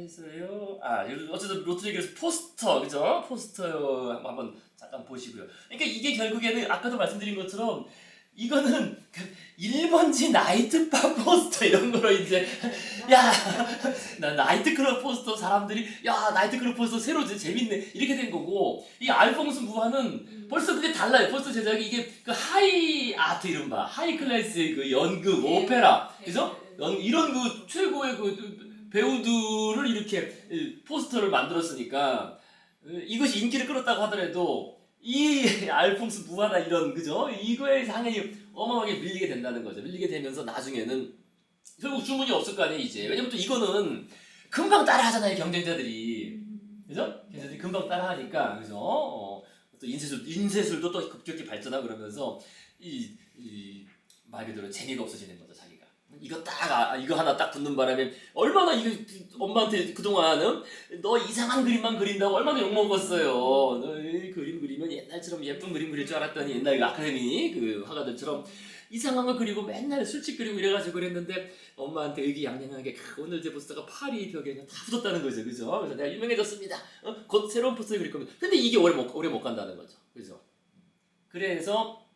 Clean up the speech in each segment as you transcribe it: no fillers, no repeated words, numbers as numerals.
했어요? 어쨌든 로트레기에서 포스터, 그죠? 포스터 한번 잠깐 보시고요. 그러니까 이게 결국에는 아까도 말씀드린 것처럼 이거는 그 1번지 나이트바 포스터 이런 거로 이제 야, 나 나이트클럽 포스터 사람들이 야 나이트클럽 포스터 새로 재밌네 이렇게 된 거고 이 알퐁스 무하는 벌써 그게 달라요. 벌써 제작이 이게 그 하이 아트 이른바 하이 클래스의 그 연극, 오페라, 그죠? 이런 그 최고의 그 배우들을 이렇게 포스터를 만들었으니까 이것이 인기를 끌었다고 하더라도 이 알퐁스 무하나 이런 그죠? 이거에 당연히 어마어마하게 밀리게 된다는 거죠. 밀리게 되면서 나중에는 결국 주문이 없을 거 아니에요 이제. 왜냐면 또 이거는 금방 따라하잖아요 경쟁자들이. 그죠? 경쟁자들이 금방 따라하니까 그죠? 또 인쇄술도 또 급격히 발전하고 그러면서 말 그대로 재미가 없어지는 거죠 자기가. 이거 하나 딱 붙는 바람에 얼마나 이거 엄마한테 그동안은 너 이상한 그림만 그린다고 얼마나 욕먹었어요. 너 그림 그리면 옛날처럼 예쁜 그림 그릴 줄 알았더니 옛날 그 아카데미 그 화가들처럼 이상한 거 그리고 맨날 술집 그리고 이래가지고 그랬는데 엄마한테 의기양양하게 오늘 제 포스터가 파리 벽에 다 붙었다는 거죠. 그죠? 그래서 내가 유명해졌습니다. 곧 새로운 포스터 그릴 겁니다. 근데 이게 오래 못 간다는 거죠. 그죠? 그래서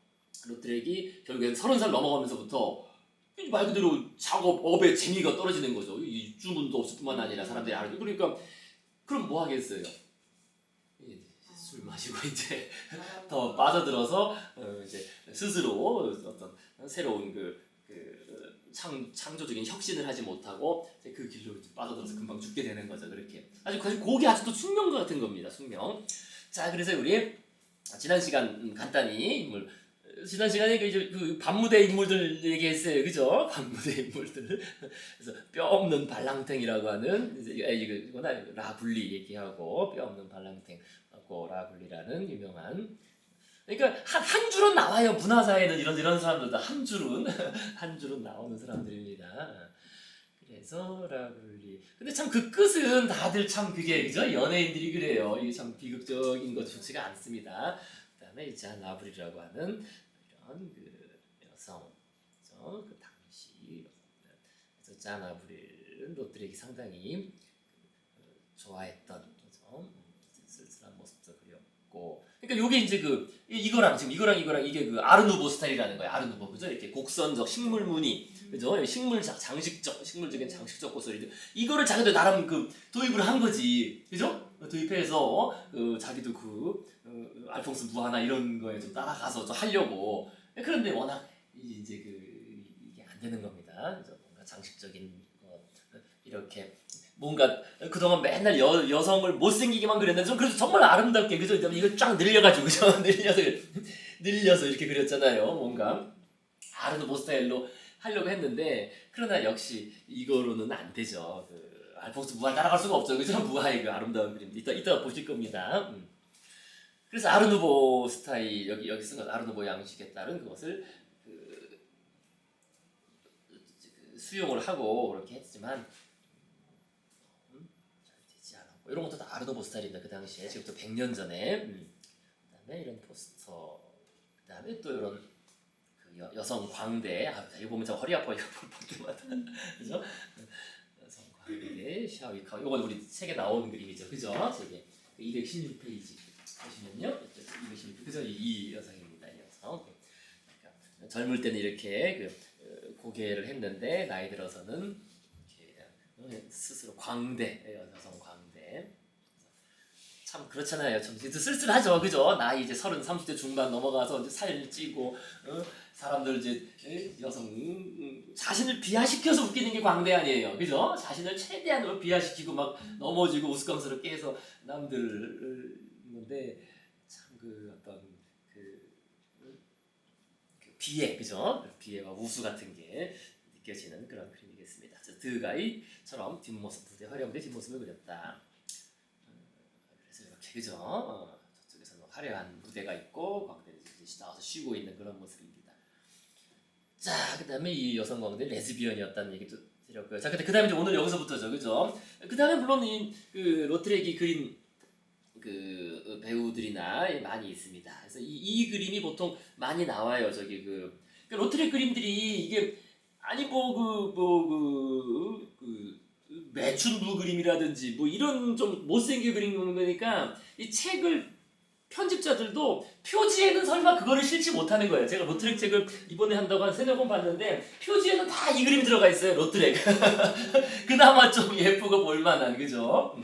로트렉이 결국엔 30살 넘어가면서부터 말 그대로 작업업의 재미가 떨어지는 거죠. 이 주문도 없을 뿐만 아니라 사람들이 알고 그러니까 그럼 뭐 하겠어요? 술 마시고 이제 더 빠져들어서 이제 스스로 어떤 새로운 창조적인 혁신을 하지 못하고 그 길로 빠져들어서 금방 죽게 되는 거죠. 그렇게 아주 그게 아주 또 숙명 같은 겁니다. 숙명. 자, 그래서 우리 지난 시간 간단히 지난 시간에 그 반무대 인물들 얘기했어요, 그죠? 반무대 인물들. 그래서 뼈 없는 발랑탱이라고 하는 이거나 라블리 얘기하고 뼈 없는 발랑탱 하고 라블리라는 유명한. 그러니까 한 줄은 나와요. 문화사에는 이런 사람들도 한 줄은 나오는 사람들입니다. 그래서 라블리. 근데 참 그 끝은 다들 참 그게 그죠? 연예인들이 그래요. 이게 참 비극적인 것 좋지가 않습니다. 그다음에 잔 라블리라고 하는 이런 그 여성, 그 당시 그래서 잔 라블리는 로트렉이 상당히 좋아했던 쓸쓸한 모습도 그렸고. 그러니까 요게 이제 이거랑 이게 그 아르누보 스타일이라는 거예요. 아르누보 그죠? 이렇게 곡선적 식물 무늬 그죠? 식물적인 장식적 고서리들 이거를 자기도 나름 도입을 한 거지, 그죠? 도입해서 자기도 알퐁스 무하나 이런 거에 좀 따라가서 좀 하려고. 그런데 워낙 이제 이게 안 되는 겁니다. 그죠? 뭔가 장식적인 이렇게 뭔가 그동안 맨날 여성을 못생기게만 그렸는데 좀 그래도 정말 아름답게 그죠? 이거 쫙 늘려가지고 그죠? 늘려서 이렇게 그렸잖아요. 뭔가 아르누보 스타일로 하려고 했는데 그러나 역시 이거로는 안 되죠. 알퐁스 무하 따라갈 수가 없죠. 그죠? 무하의 그 아름다운 그림 이따 보실 겁니다. 그래서 아르누보 스타일 여기 쓴 것 아르누보 양식에 따른 그것을 수용을 하고 그렇게 했지만 잘 되지 않았고 이런 것도 다 아르누보 스타일입니다. 그 당시에 지금부터 100년 전에. 그다음에 이런 포스터 그다음에 또 이런 여성 광대. 이거 보면 저 허리 아파요. 볼 때마다. 그죠? 여성 광대 샤오이카오. 이건 우리 책에 나오는 그림이죠. 그죠? 책에 216페이지 보시면요. 216. 그죠? 이 여성입니다. 이 여성. 그러니까 젊을 때는 이렇게 고개를 했는데 나이 들어서는 이렇게 스스로 광대, 여성 광대. 참 그렇잖아요. 참 쓸쓸하죠, 그죠? 나이 이제 30, 30대 중반 넘어가서 이제 살 찌고 사람들 이제 여성 자신을 비하시켜서 웃기는 게 광대 아니에요, 그죠? 자신을 최대한 비하시키고 막 넘어지고 우스꽝스럽게 해서 남들을 건데 참 어떤 비애, 그죠? 비애와 우수 같은 게 느껴지는 그런 그림이겠습니다. 드가이처럼 뒷모습, 부대 화려한 뒷모습을 그렸다. 그죠? 저쪽에서는 화려한 무대가 있고 광대는 나와서 쉬고 있는 그런 모습입니다. 자, 그다음에 이 여성 광대 레즈비언이었다는 얘기도 드렸고요. 자, 그다음에 이제 오늘 여기서부터죠, 그죠? 그다음에 물론 이 로트렉이 그린 배우들이나 많이 있습니다. 그래서 이 그림이 보통 많이 나와요. 로트렉 그림들이 이게 아니 매춘부 그림이라든지 뭐 이런 좀 못생긴 그림 보니까 이 책을 편집자들도 표지에는 설마 그거를 실지 못하는 거예요. 제가 로트렉 책을 이번에 한다고 한 3-4번 봤는데 표지에는 다 이 그림이 들어가 있어요. 로트렉. 그나마 좀 예쁘고 볼만한 그죠?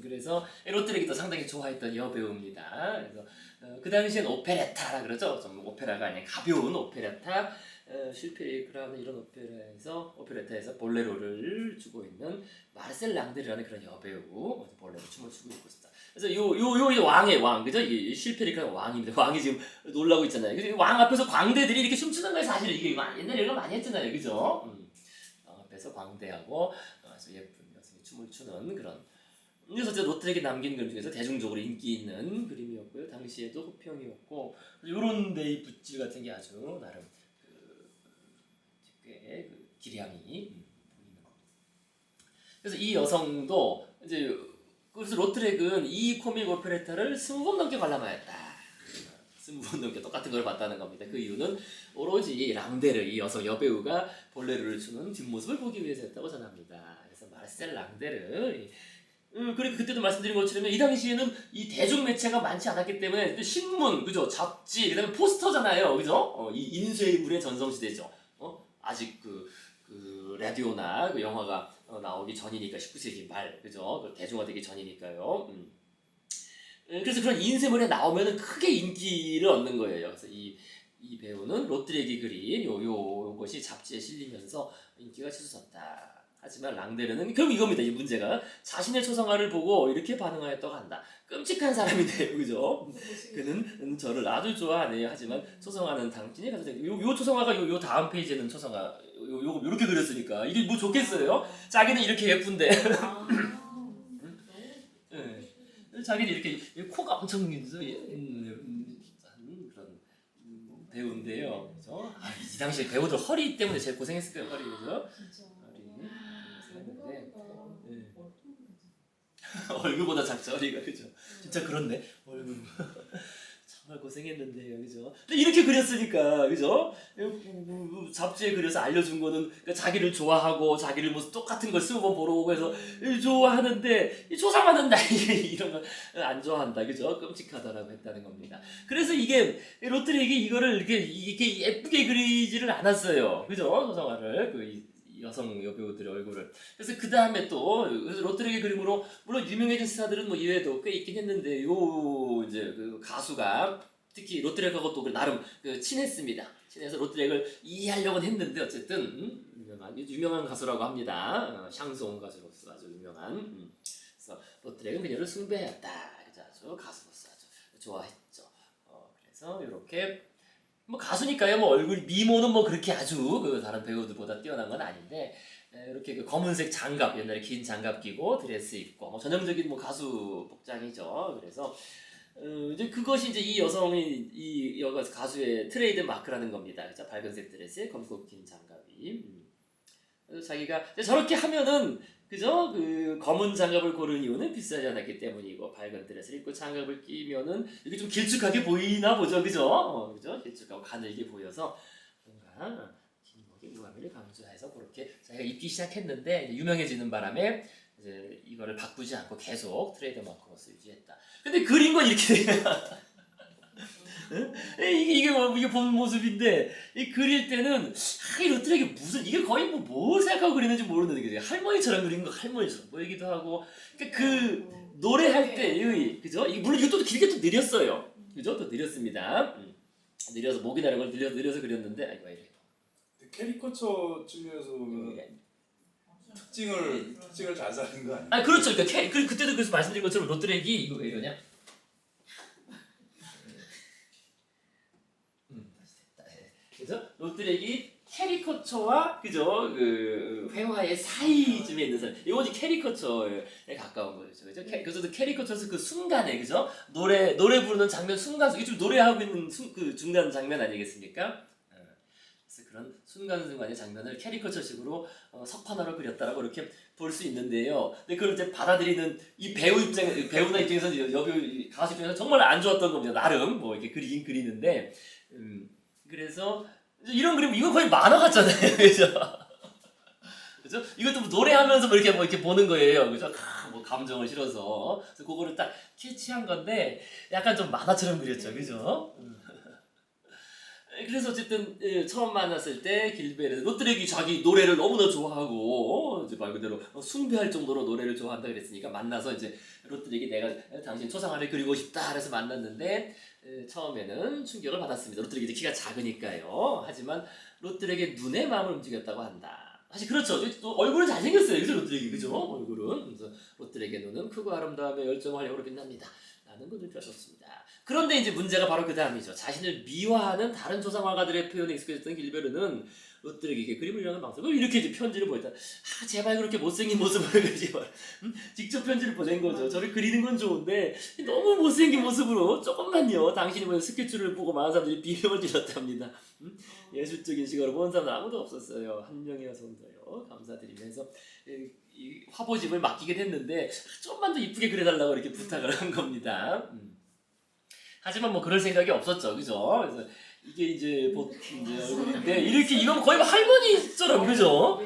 그래서 로트렉이 상당히 좋아했던 여배우입니다. 그래서 그 당시엔 오페레타라 그러죠. 좀 오페라가 아니라 가벼운 오페레타, 쉴페리크라는 이런 오페레타에서 볼레로를 추고 있는 마르셀 랑데르라는 그런 여배우 볼레로 춤을 추고 있고 있습니다. 그래서 요 왕의 왕 그죠? 이 쉴페리크라는 왕입니다. 왕이 지금 놀라고 있잖아요. 그래서 왕 앞에서 광대들이 이렇게 춤추는 거예요. 사실 이게 옛날에 이런 거 많이 했잖아요, 그죠? 왕 앞에서 광대하고 아주 예쁜 여성이 춤을 추는 그런. 그래서 저 로트렉이 남긴 그림 중에서 대중적으로 인기 있는 그림이었고요. 당시에도 호평이었고 이런 데이 붓질 같은 게 아주 나름 꽤 기량이 보이는 겁니다. 그래서 이 여성도 이제 그래서 로트렉은 이 코믹 오페레타를 20번 넘게 관람하였다. 20번 넘게 똑같은 걸 봤다는 겁니다. 그 이유는 오로지 랑데르 이 여성 여배우가 볼레로를 추는 뒷모습을 보기 위해서였다고 전합니다. 그래서 마르셀 랑데르 그리고 그때도 말씀드린 것처럼 이 당시에는 이 대중 매체가 많지 않았기 때문에 신문, 그죠? 잡지, 그다음에 포스터잖아요, 그죠? 이 인쇄물의 전성시대죠. 아직 그 라디오나 그 영화가 나오기 전이니까 19세기 말, 그죠? 대중화되기 전이니까요. 그래서 그런 인쇄물에 나오면은 크게 인기를 얻는 거예요. 그래서 이 배우는 로트렉이 그린 요것이 잡지에 실리면서 인기가 치솟았다. 하지만 랑데르는 그럼 이겁니다. 이 문제가 자신의 초상화를 보고 이렇게 반응하였다고 한다. 끔찍한 사람인데요, 그죠? 그는 저를 아주 좋아하네요. 하지만 초상화는 당신이 가져다 요 초상화가 요 다음 페이지에는 초상화 요렇게 그렸으니까 이게 뭐 좋겠어요? 자기는 이렇게 예쁜데. 네. 자기는 이렇게 코가 엄청 그런 배우인데요, 그죠? 이 당시에 배우들 허리 때문에 제일 고생했을 거예요, 허리, 그죠? 얼굴보다 작죠, 허리가, 그죠? 진짜 그렇네, 얼굴. 정말 고생했는데요, 그죠? 근데 이렇게 그렸으니까, 그죠? 잡지에 그려서 알려준 거는 그러니까 자기를 좋아하고 자기를 뭐 똑같은 걸 20번 보러 오고 해서 좋아하는데 조상하는 나 이런 거 안 좋아한다, 그죠? 끔찍하다라고 했다는 겁니다. 그래서 이게 로트렉이 이거를 이렇게 예쁘게 그리지를 않았어요, 그죠? 초상화를 여성 여배우들의 얼굴을. 그래서 그 다음에 또 로트렉의 그림으로 물론 유명해진 스타들은 뭐 이외에도 꽤 있긴 했는데 이제 그 가수가 특히 로트렉하고 또 나름 친했습니다. 친해서 로트렉을 이해하려고는 했는데 어쨌든 유명한 가수라고 합니다. 샹송 가수로서 아주 유명한. 그래서 로트렉은 그녀를 숭배했다. 그래서 아주 가수로서 아주 좋아했죠. 그래서 이렇게. 뭐 가수니까요. 뭐 얼굴 미모는 뭐 그렇게 아주 다른 배우들보다 뛰어난 건 아닌데 이렇게 검은색 장갑 옛날에 긴 장갑 끼고 드레스 입고 뭐 전형적인 뭐 가수 복장이죠. 그래서 이제 그것이 이제 이 여성이 이 가수의 트레이드 마크라는 겁니다. 그죠? 밝은색 드레스에 검고 긴 장갑이. 그래서 자기가 저렇게 하면은 그죠? 검은 장갑을 고른 이유는 비싸지 않았기 때문이고 밝은 드레스를 입고 장갑을 끼면은 이게 좀 길쭉하게 보이나 보죠, 그죠? 그죠? 길쭉하고 가늘게 보여서 뭔가 김목이 무함을 강조해서 그렇게 자기가 입기 시작했는데 이제 유명해지는 바람에 이제 이거를 바꾸지 않고 계속 트레이드 마크로서 유지했다. 근데 그린 건 이렇게 돼요. 이게 본 모습인데 이 그릴 때는 이 로트렉이 무슨 이게 거의 뭘 생각하고 그리는지 모르는데 그죠? 할머니처럼 그린 거 할머니처럼 보이기도 하고 그러니까 노래할 때의 그죠? 물론 이것도 길게 또 느렸어요, 그죠? 또 느렸습니다. 느려서 목이 나는 걸 느려서 그렸는데 아이고 이래. 캐리커처 측면에서 특징을 잘 살린 거 아니에요? 아 그렇죠. 그러니까 그때도 그래서 말씀드린 것처럼 로트렉이 이거 왜 이러냐? 그래서 로트렉이 캐리커처와 그죠 회화의 사이쯤에 있는 사람. 이것이 캐리커처에 가까운 거죠, 그죠? 그래서 캐리커처에서 그 순간에 그죠 노래 부르는 장면 순간 이게 좀 노래하고 있는 그 중간 장면 아니겠습니까? 그래서 그런 순간순간의 장면을 캐리커처식으로 석판화로 그렸다라고 이렇게 볼 수 있는데요. 근데 그걸 이제 받아들이는 이 배우나 입장에서는 여배우 가수 입장에서 정말 안 좋았던 겁니다. 나름 뭐 이렇게 그리긴 그리는데. 그래서 이런 그림 이거 거의 만화 같잖아요, 그죠? 그죠? 이것도 뭐 노래하면서 뭐 이렇게 보는 거예요. 그죠? 뭐 감정을 실어서. 그래서 그거를 딱 캐치한 건데 약간 좀 만화처럼 그렸죠. 그죠? 그래서 어쨌든 처음 만났을 때 길베르 로트렉이 자기 노래를 너무나 좋아하고 이제 말 그대로 숭배할 정도로 노래를 좋아한다 그랬으니까 만나서 이제 로트렉이 내가 당신 초상화를 그리고 싶다 그래서 만났는데 처음에는 충격을 받았습니다. 로트렉이 이제 키가 작으니까요. 하지만 로트렉의 눈에 마음을 움직였다고 한다. 사실 그렇죠. 또 얼굴은 잘생겼어요. 그죠 로트렉이 그죠? 얼굴은. 그래서 로트렉의 눈은 크고 아름다움에 열정활력으로 빛납니다. 라는 것을 펴줬습니다. 그런데 이제 문제가 바로 그 다음이죠. 자신을 미화하는 다른 조상화가들의 표현에 익숙해졌던 길베르는 로트렉에게 그림을 향한 방송을 이렇게 이제 편지를 보냈다. 제발 그렇게 못생긴 모습을 그리지 말. 직접 편지를 보낸 거죠. 저를 그리는 건 좋은데 너무 못생긴 모습으로 조금만요. 당신이 보낸 스케치를 보고 많은 사람들이 비명을 질렀답니다. 예술적인 시각으로 본 사람은 아무도 없었어요. 한 명이나 정도요. 감사드리면서 이 화보집을 맡기게 됐는데 좀만 더 이쁘게 그려달라고 이렇게 부탁을 한 겁니다. 하지만 뭐 그럴 생각이 없었죠, 그죠? 그래서 이게 이제 이제 얼굴인데 이렇게 이건 거의 뭐 할머니처럼 그죠?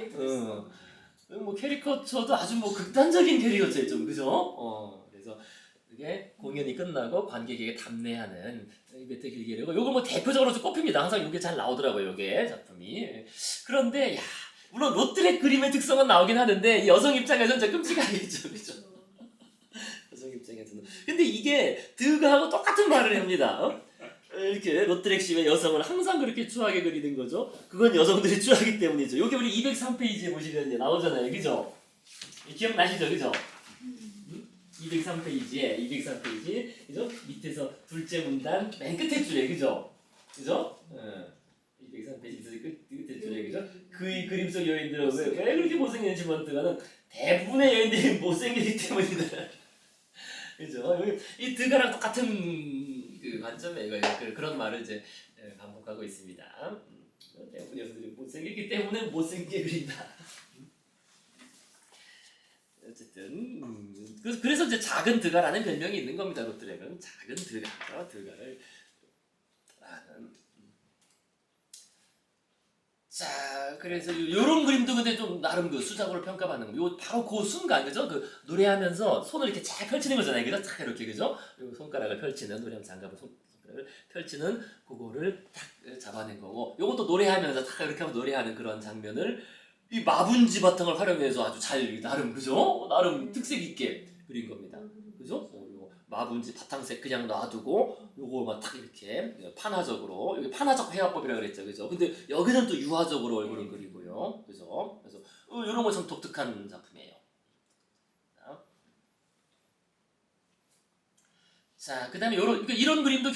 뭐 캐리커처도 아주 뭐 극단적인 캐리커처였죠, 그죠? 그래서 이게 공연이 끝나고 관객에게 답례하는 메테 길게르고 요거 뭐 대표적으로 좀 꼽힙니다. 항상 이게 잘 나오더라고요, 이게 작품이. 그런데 물론 로트렉 그림의 특성은 나오긴 하는데 이 여성 입장에서는 좀 끔찍하겠죠, 그죠? 여성 입장에서는. 근데 이게 드가하고 똑같은 말을 합니다. 이렇게 로트렉 씨의 여성을 항상 그렇게 추하게 그리는 거죠. 그건 여성들이 추하기 때문이죠. 여기 우리 203페이지에 보시면 나오잖아요, 그죠? 기억나시죠, 그죠? 203페이지, 그죠? 밑에서 둘째 문단 맨 끝에 줄에, 그죠? 그죠? 203페이지 끝에 줄에, 그죠? 그의 그림 속 여인들은 왜 그렇게 못생겼는지 모르는 대부분의 여인들이 못생기기 때문이다. 그죠? 이 드가랑 똑같은 그 관점에 그런 말을 이제 반복하고 있습니다. 대부분의 여성들이 못생기기 때문에 못생기게 그린다. 어쨌든 그래서 이제 작은 드가라는 별명이 있는 겁니다. 로트렉은 작은 드가를 하는. 자, 그래서 요런 그림도 근데 좀 나름 그 수작으로 평가받는 거. 요 바로 그 순간 그죠? 그 노래하면서 손을 이렇게 잘 펼치는 거잖아요. 그죠? 딱 이렇게 그죠? 요 손가락을 펼치는 노래하면 장갑을 손가락을 펼치는 그거를 딱 잡아낸 거고. 요것도 노래하면서 딱 이렇게 하면 노래하는 그런 장면을 이 마분지 바탕을 활용해서 아주 잘 나름 그죠? 나름 특색 있게 그린 겁니다. 그죠? 요 마분지 바탕색 그냥 놔두고 요거만 딱 이렇게 판화적으로 여기 판화적 회화법이라고 그랬죠, 그죠? 근데 여기는 또 유화적으로 얼굴을 그리고요, 그죠? 그래서 이런 거 참 독특한 작품이에요. 자, 그다음에 이런 그림도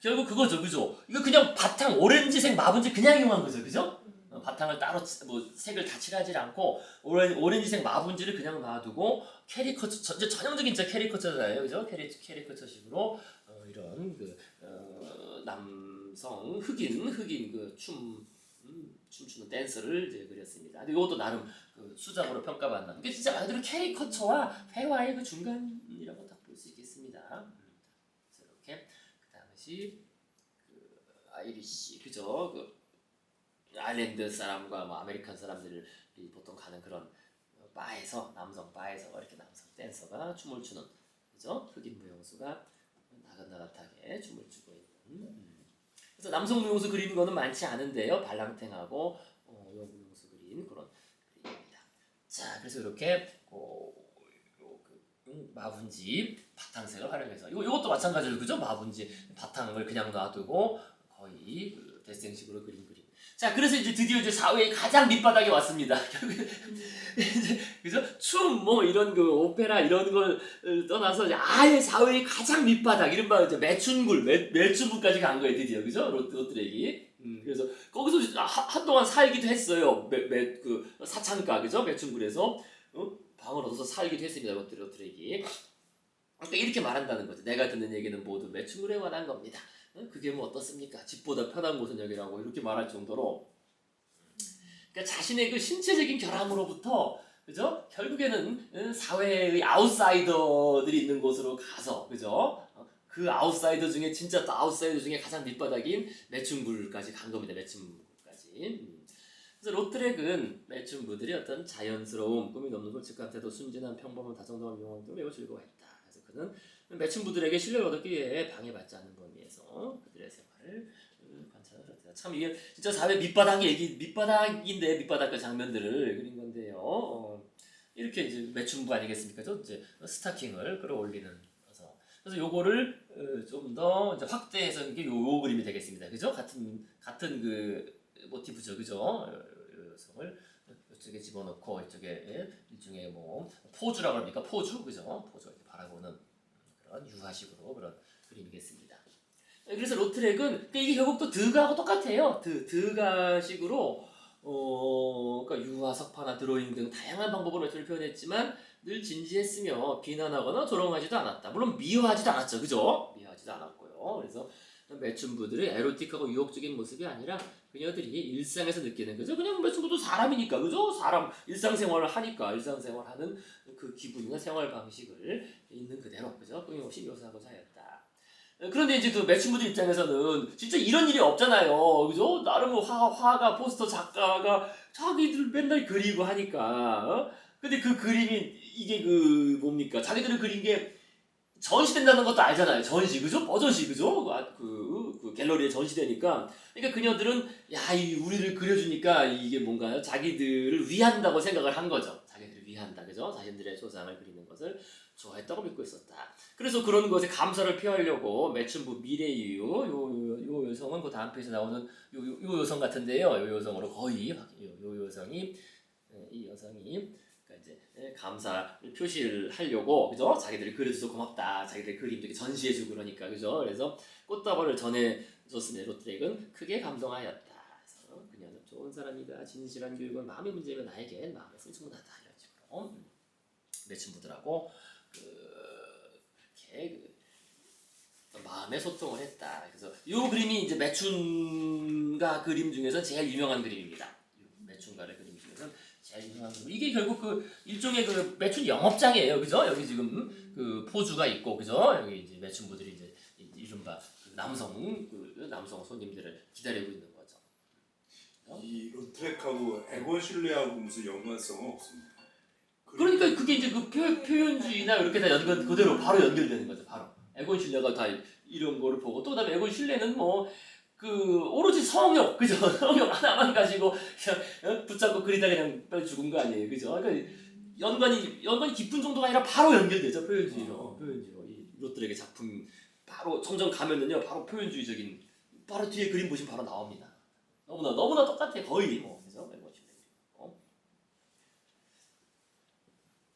결국 그거죠, 그죠? 이거 그냥 바탕 오렌지색 마분지 그냥 이용한 거죠, 그죠? 바탕을 따로 뭐 색을 다 칠하지 않고 오렌지색 마분지를 그냥 놔두고 캐리커처 전형적인 캐리커처잖아요, 그죠? 캐리커처식으로 이런 그 남성 흑인 그 춤추는 댄서를 이제 그렸습니다. 근데 이것도 나름 그 수작으로 평가받는. 이게 진짜 말 그대로 캐리커처와 회화의 그 중간이라고 딱 볼 수 있겠습니다. 이렇게 그다음에 그 아이리시 그죠? 아일랜드 사람과 뭐 아메리칸 사람들이 보통 가는 그런 바에서 남성 바에서 이렇게 남성 댄서가 춤을 추는 그죠? 흑인 무용수가 나긋나긋하게 춤을 추고 있는. 그래서 남성 무용수 그리는 거는 많지 않은데요. 발랑탱하고 여성 무용수 그린 그런 그림입니다. 자, 그래서 이렇게 마분지 바탕색을 활용해서 이것도 마찬가지로 그죠? 마분지 바탕을 그냥 놔두고 거의 그 데생식으로 그린 그림. 자, 그래서 이제 드디어 이제 사회의 가장 밑바닥에 왔습니다. 결국에 이제 그죠? 춤 뭐 이런 그 오페라 이런 걸 떠나서 이제 아예 사회의 가장 밑바닥 이른바 이제 매춘부까지 간 거예요, 드디어 그죠? 로트렉이. 그래서 거기서 한동안 살기도 했어요. 그 사창가 그죠? 매춘굴에서 방을 얻어서 살기도 했습니다, 로트렉이. 그러니까 이렇게 말한다는 거죠. 내가 듣는 얘기는 모두 매춘굴에 관한 겁니다. 그게 뭐 어떻습니까? 집보다 편한 곳은 여기라고 이렇게 말할 정도로 그러니까 자신의 그 신체적인 결함으로부터 그죠? 결국에는 사회의 아웃사이더들이 있는 곳으로 가서 그죠? 그 아웃사이더 중에 진짜 아웃사이더 중에 가장 밑바닥인 매춘굴까지 간 겁니다. 매춘굴까지. 그래서 로트렉은 매춘부들이 어떤 자연스러움, 꿈이 넘는 솔직한 태도, 순진한 평범한 다정다감한 용어인 등 매우 즐거워했다. 그래서 그는 매춘부들에게 신뢰를 얻기 위해 방해받지 않는 범위에서 그들의 생활을 관찰을 했다. 참 이게 진짜 사회 밑바닥인데 밑바닥 그 장면들을 그린 건데요. 이렇게 이제 매춘부 아니겠습니까? 저 이제 스타킹을 끌어올리는 그래서 요거를 좀 더 확대해서 이게 요 그림이 되겠습니다. 그죠? 같은 그 모티브죠, 그죠? 요 여성을 이쪽에 집어넣고 이쪽에 일종의 뭐 포즈라고 합니까? 포즈, 그죠? 포즈 이렇게 바라보는 그런 유화식으로 그런 그림이겠습니다. 그래서 로트렉은 이게 결국 또 드가하고 똑같아요. 드가식으로 그러니까 유화, 석파나 드로잉 등 다양한 방법으로 매춘을 표현했지만 늘 진지했으며 비난하거나 조롱하지도 않았다. 물론 미워하지도 않았죠, 그죠? 미워하지도 않았고요. 그래서 매춘부들의 에로틱하고 유혹적인 모습이 아니라 그녀들이 일상에서 느끼는 그죠? 그냥 매춘부도 사람이니까 그죠? 사람 일상생활을 하니까 일상생활하는 그 기분이나 생활 방식을 있는 그대로 그죠? 끊임없이 묘사하고자 하였다. 그런데 이제 그 매춘부들 입장에서는 진짜 이런 일이 없잖아요, 그죠? 나름 화가 포스터 작가가 자기들 맨날 그리고 하니까. 근데 그 그림이 이게 그 뭡니까? 자기들이 그린 게 전시된다는 것도 알잖아요. 전시, 그죠? 버전시, 그죠? 그 갤러리에 전시되니까. 그러니까 그녀들은 우리를 그려주니까 이게 뭔가요? 자기들을 위한다고 생각을 한 거죠. 자기들을 위한다, 그죠? 자신들의 조상을 그리는 것을 좋아했다고 믿고 있었다. 그래서 그런 것에 감사를 표하려고 매춘부 미래이유 요 여성은 그 다음 페이지에 나오는 요 여성 같은데요. 요 여성으로 거의 요 여성이 이 여성이 이제 감사를 표시를 하려고 그죠? 자기들이 그려줘서 고맙다. 자기들 그림도 이렇게 전시해주고 그러니까 그죠? 그래서 꽃다발을 전해줬으며 로트렉은 크게 감동하였다. 그래서 그녀는 좋은 사람이다. 진실한 교육은 마음의 문제면 나에겐 마음의 충분하다. 이런 식으로 매춘부들하고 이렇게 마음의 소통을 했다. 그래서 이 그림이 이제 매춘가 그림 중에서 제일 유명한 그림입니다. 매춘가의 그림 중에서 제일 유명한 그림. 이게 결국 그 일종의 그 매춘 영업장이에요, 그죠? 여기 지금 그 포주가 있고, 그죠? 여기 이제 매춘부들이 이제 이른바 그 남성 손님들을 기다리고 있는 거죠. 이 로트렉하고 에곤 슐레하고 무슨 연관성은 없습니다. 그러니까 그게 이제 그 표현주의나 이렇게 다 그대로 바로 연결되는 거죠, 바로. 에곤 슐레가 다 이런 거를 보고 또 그다음에 에곤 슐레는 뭐 그 오로지 성욕, 그죠? 성욕 하나만 가지고 그냥 붙잡고 그리다 그냥 빨리 죽은 거 아니에요, 그죠? 그러니까 연관이 깊은 정도가 아니라 바로 연결되죠, 표현주의로. 이 로트렉의 작품 바로 점점 가면은요, 바로 표현주의적인 바로 뒤에 그림 보시면 바로 나옵니다. 너무나 똑같아, 거의 뭐, 그죠? 에곤 슐레.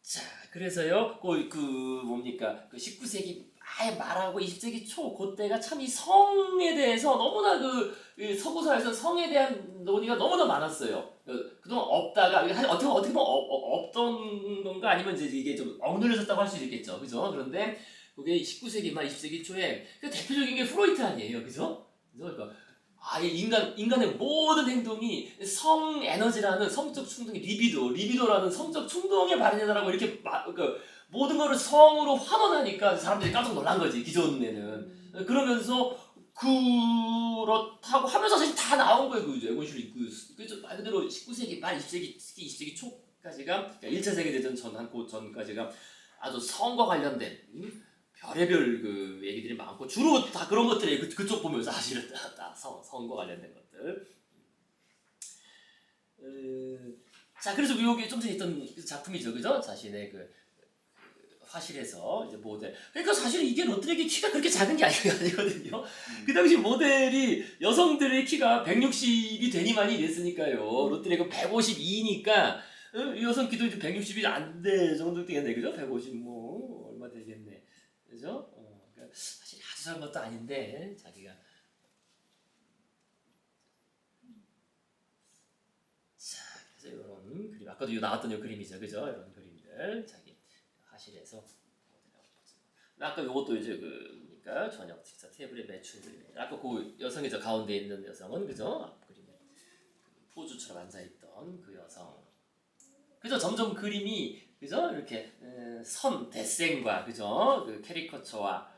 자, 그래서요, 그 뭡니까, 그 19세기 아예 말하고 20세기 초 그때가 참 이 성에 대해서 너무나 그 서구사에서 성에 대한 논의가 너무나 많았어요. 그동안 없다가 어떻게 보면 없던 건가 아니면 이제 이게 좀 억눌려졌다고 할 수 있겠죠, 그죠? 그런데 그게 19세기 말 20세기 초에 그 대표적인 게 프로이트 아니에요, 그죠? 그러니까 이 인간의 모든 행동이 성 에너지라는 성적 충동이 리비도라는 성적 충동의 발현이다라고 이렇게 모든 거를 성으로 환원하니까 사람들이 깜짝 놀란 거지, 기존에는. 그러면서 그렇다고 하면서 사실 다 나온 거예요, 그 에곤 슐레. 말 그대로 19세기 말 20세기 초까지가, 그러니까 1차 세계대전 전까지가 아주 성과 관련된 별의별 그 얘기들이 많고 주로 다 그런 것들이에요. 그쪽 보면 사실은 다 성과 관련된 것들. 자, 그래서 여기 좀 전에 있던 작품이죠, 그죠? 자신의 그 화실에서 이제 모델. 그러니까 사실 이게 로트렉의 키가 그렇게 작은 게 아니거든요. 그 당시 모델이 여성들의 키가 160이 되니만이 됐으니까요. 로트렉은 152니까 여성 키도 이제 160이 안 돼 정도 되겠네, 그죠? 150 뭐 얼마 되겠네, 그죠? 그러니까 사실 아주 작은 것도 아닌데 자기가. 자, 그래서 이런 그림, 아까도 나왔던 이 그림이죠, 그죠? 이런 그림들 자기 화실에서 아까 이것도 이제 그러니까 저녁 식사 테이블에 매춘 그림입니다. 아까 그 여성이 저 가운데 있는 여성은 그죠? 그림에 포즈처럼 앉아 있던 그 여성. 그죠? 점점 그림이 그죠? 이렇게 데생과 그죠? 그 캐리커처와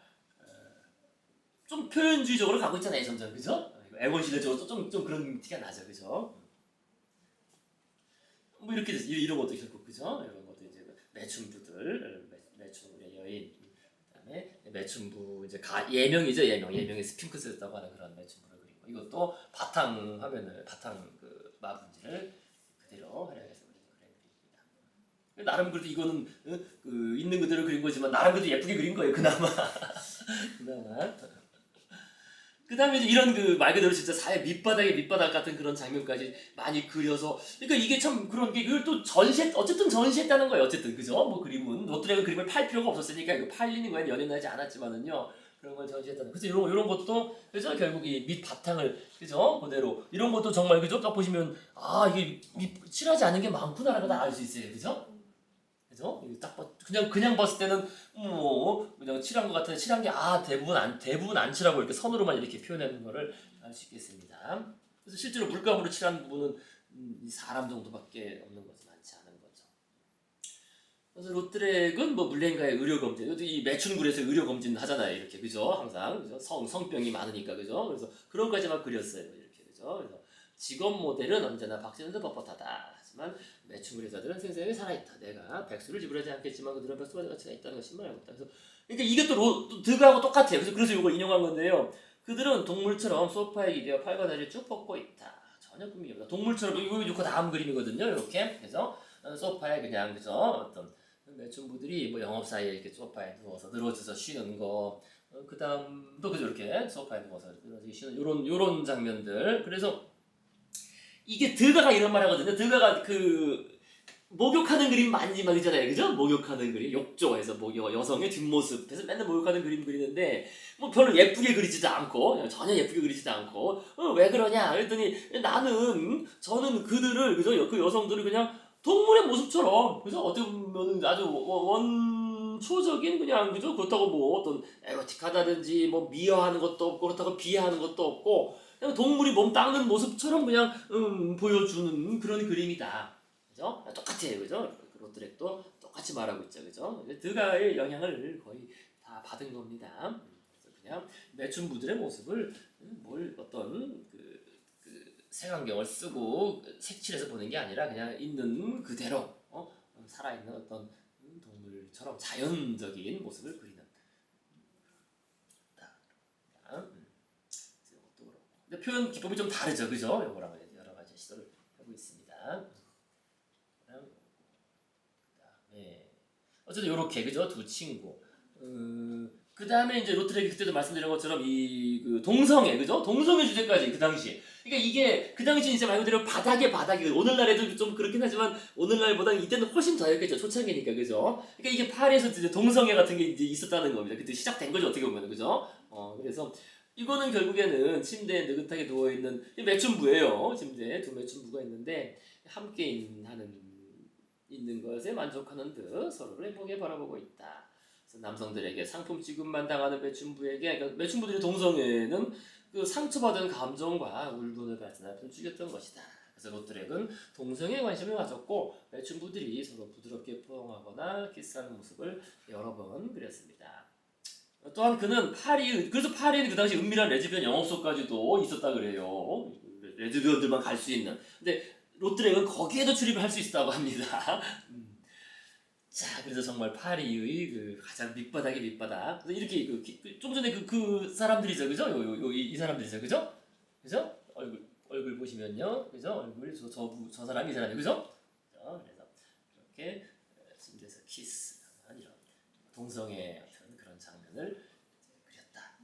좀 표현주의적으로 가고 있잖아요, 점점, 그죠? 에곤 슐레 쪽으로 좀 그런 티가 나죠, 그죠? 뭐 이렇게 이런 것도 있었고 그죠? 이런 것도 이제 매춘부들 매춘의 여인 그다음에 매춘부 이제 예명이죠 예명의 스핑크스였다고 하는 그런 매춘부를 그리고 이것도 바탕 화면을 바탕 그 마분지를 그대로 활용해서 그린 그림입니다. 나름 그래도 이거는 그 있는 그대로 그린 거지만 나름 그래도 예쁘게 그린 거예요 그나마. 그나마. 그다음에 이제 이런 그 말 그대로 진짜 사회 밑바닥 같은 그런 장면까지 많이 그려서 그러니까 이게 참 그런 게 이걸 또 어쨌든 전시했다는 거예요 어쨌든 그죠? 뭐 그림은 로트레가 그림을 팔 필요가 없었으니까 이거 팔리는 거에는 연연하지 않았지만은요 그런 걸 전시했다는 그래서 이런 것도 그죠? 결국 이 밑바탕을 그죠? 그대로 이런 것도 정말 그죠? 딱 보시면 아 이게 칠하지 않은 게 많구나라고 다 알 수 있어요 그죠? 그죠? 딱 그냥 봤을 때는 뭐 그냥 칠한 것 같은데 칠한 게 대부분 안 칠하고 이렇게 선으로만 이렇게 표현하는 거를 알 수 있겠습니다. 그래서 실제로 물감으로 칠한 부분은 이 사람 정도밖에 없는 거지 많지 않은 거죠. 그래서 로트렉은 뭐 물리행가의 의료 검진, 이 매춘굴에서 의료 검진 하잖아요 이렇게 그죠? 항상 그죠? 성병이 많으니까 그죠? 그래서 그런 까지만 그렸어요 이렇게 그죠? 그래서 직업 모델은 언제나 박지는도 뻣뻣하다. 하지만 매춘굴 여자들은 생생하게 살아있다. 내가 백수를 지불하지 않겠지만 그들은 백수가 가치가 있다는 것을 말하고 있다. 그래서 그러니까 이게 또 드그하고 똑같아요. 그래서 이걸 인용한 건데요. 그들은 동물처럼 소파에 기대어 팔과 다리를 쭉 뻗고 있다. 전혀 꿈이 없다. 동물처럼 이거 그 다음 그림이거든요. 이렇게 그래서 소파에 그냥 그죠 어떤 매춘부들이 뭐 영업 사이에 이렇게 소파에 누워서 늘어져서 쉬는 거. 그다음도 그죠 이렇게 소파에 누워서 늘어져서 쉬는 요런 장면들. 그래서 이게 드가가 이런 말 하거든요. 드가가 그 목욕하는 그림 많이 그리잖아요. 그죠? 목욕하는 그림. 욕조에서 여성의 뒷모습에서 맨날 목욕하는 그림 그리는데 뭐 별로 예쁘게 그리지도 않고 전혀 예쁘게 그리지도 않고 왜 그러냐 그랬더니 저는 그들을 그죠? 그 여성들을 그냥 동물의 모습처럼 그죠? 어떻게 보면 아주 원초적인 그냥 그죠? 그렇다고 뭐 어떤 에로틱하다든지 뭐 미화하는 것도 없고 그렇다고 비하하는 것도 없고 그냥 동물이 몸 닦는 모습처럼 그냥 보여주는 그런 그림이다. 그죠? 똑같아요. 그죠? 로트렉도 똑같이 말하고 있죠. 그죠? 드가의 영향을 거의 다 받은 겁니다. 그래서 그냥 매춘부들의 모습을 어떤 색안경을 쓰고 색칠해서 보는 게 아니라 그냥 있는 그대로 살아있는 어떤 동물처럼 자연적인 모습을 그리는 근데 표현 기법이 좀 다르죠, 그죠? 요거랑 여러 가지 시도를 하고 있습니다. 그다음에 어쨌든 요렇게 그죠? 두 친구. 그다음에 이제 로트렉이 그때도 말씀드린 것처럼 그 동성애 그죠? 동성애 주제까지 그 당시. 그러니까 이게 그 당시 이제 말 그대로 바닥이 오늘날에도 좀 그렇긴 하지만 오늘날보다 이때는 훨씬 더했겠죠 초창기니까 그죠? 그러니까 이게 파리에서 이제 동성애 같은 게 이제 있었다는 겁니다. 그때 시작된 거죠 어떻게 보면 그죠? 그래서 이거는 결국에는 침대에 느긋하게 누워있는 매춘부예요. 침대에 두 매춘부가 있는데 함께 있는 것에 만족하는 듯 서로를 예쁘게 바라보고 있다. 그래서 남성들에게 상품 취급만 당하는 매춘부에게 그러니까 매춘부들이 동성애는 그 상처받은 감정과 울분을 발산하여 죽였던 것이다. 그래서 로트렉은 동성애에 관심을 가졌고 매춘부들이 서로 부드럽게 포옹하거나 키스하는 모습을 여러 번 그렸습니다. 또한 그는 그래서 파리에는 그 당시 은밀한 레즈비언 영업소까지도 있었다 그래요. 레즈비언들만 갈 수 있는. 근데 로트렉은 거기에도 출입을 할 수 있다고 합니다. 자, 그래서 정말 파리의 그 가장 밑바닥의 밑바닥. 그래서 이렇게 좀 전에 그 사람들이죠, 그죠? 이 사람들이죠, 그죠? 그죠? 얼굴 보시면요, 그죠? 얼굴 저 사람이 이 사람이 그죠? 그래서 이렇게 침대에서 키스하는 이런 동성애 같은 그런 장면을 그렸다.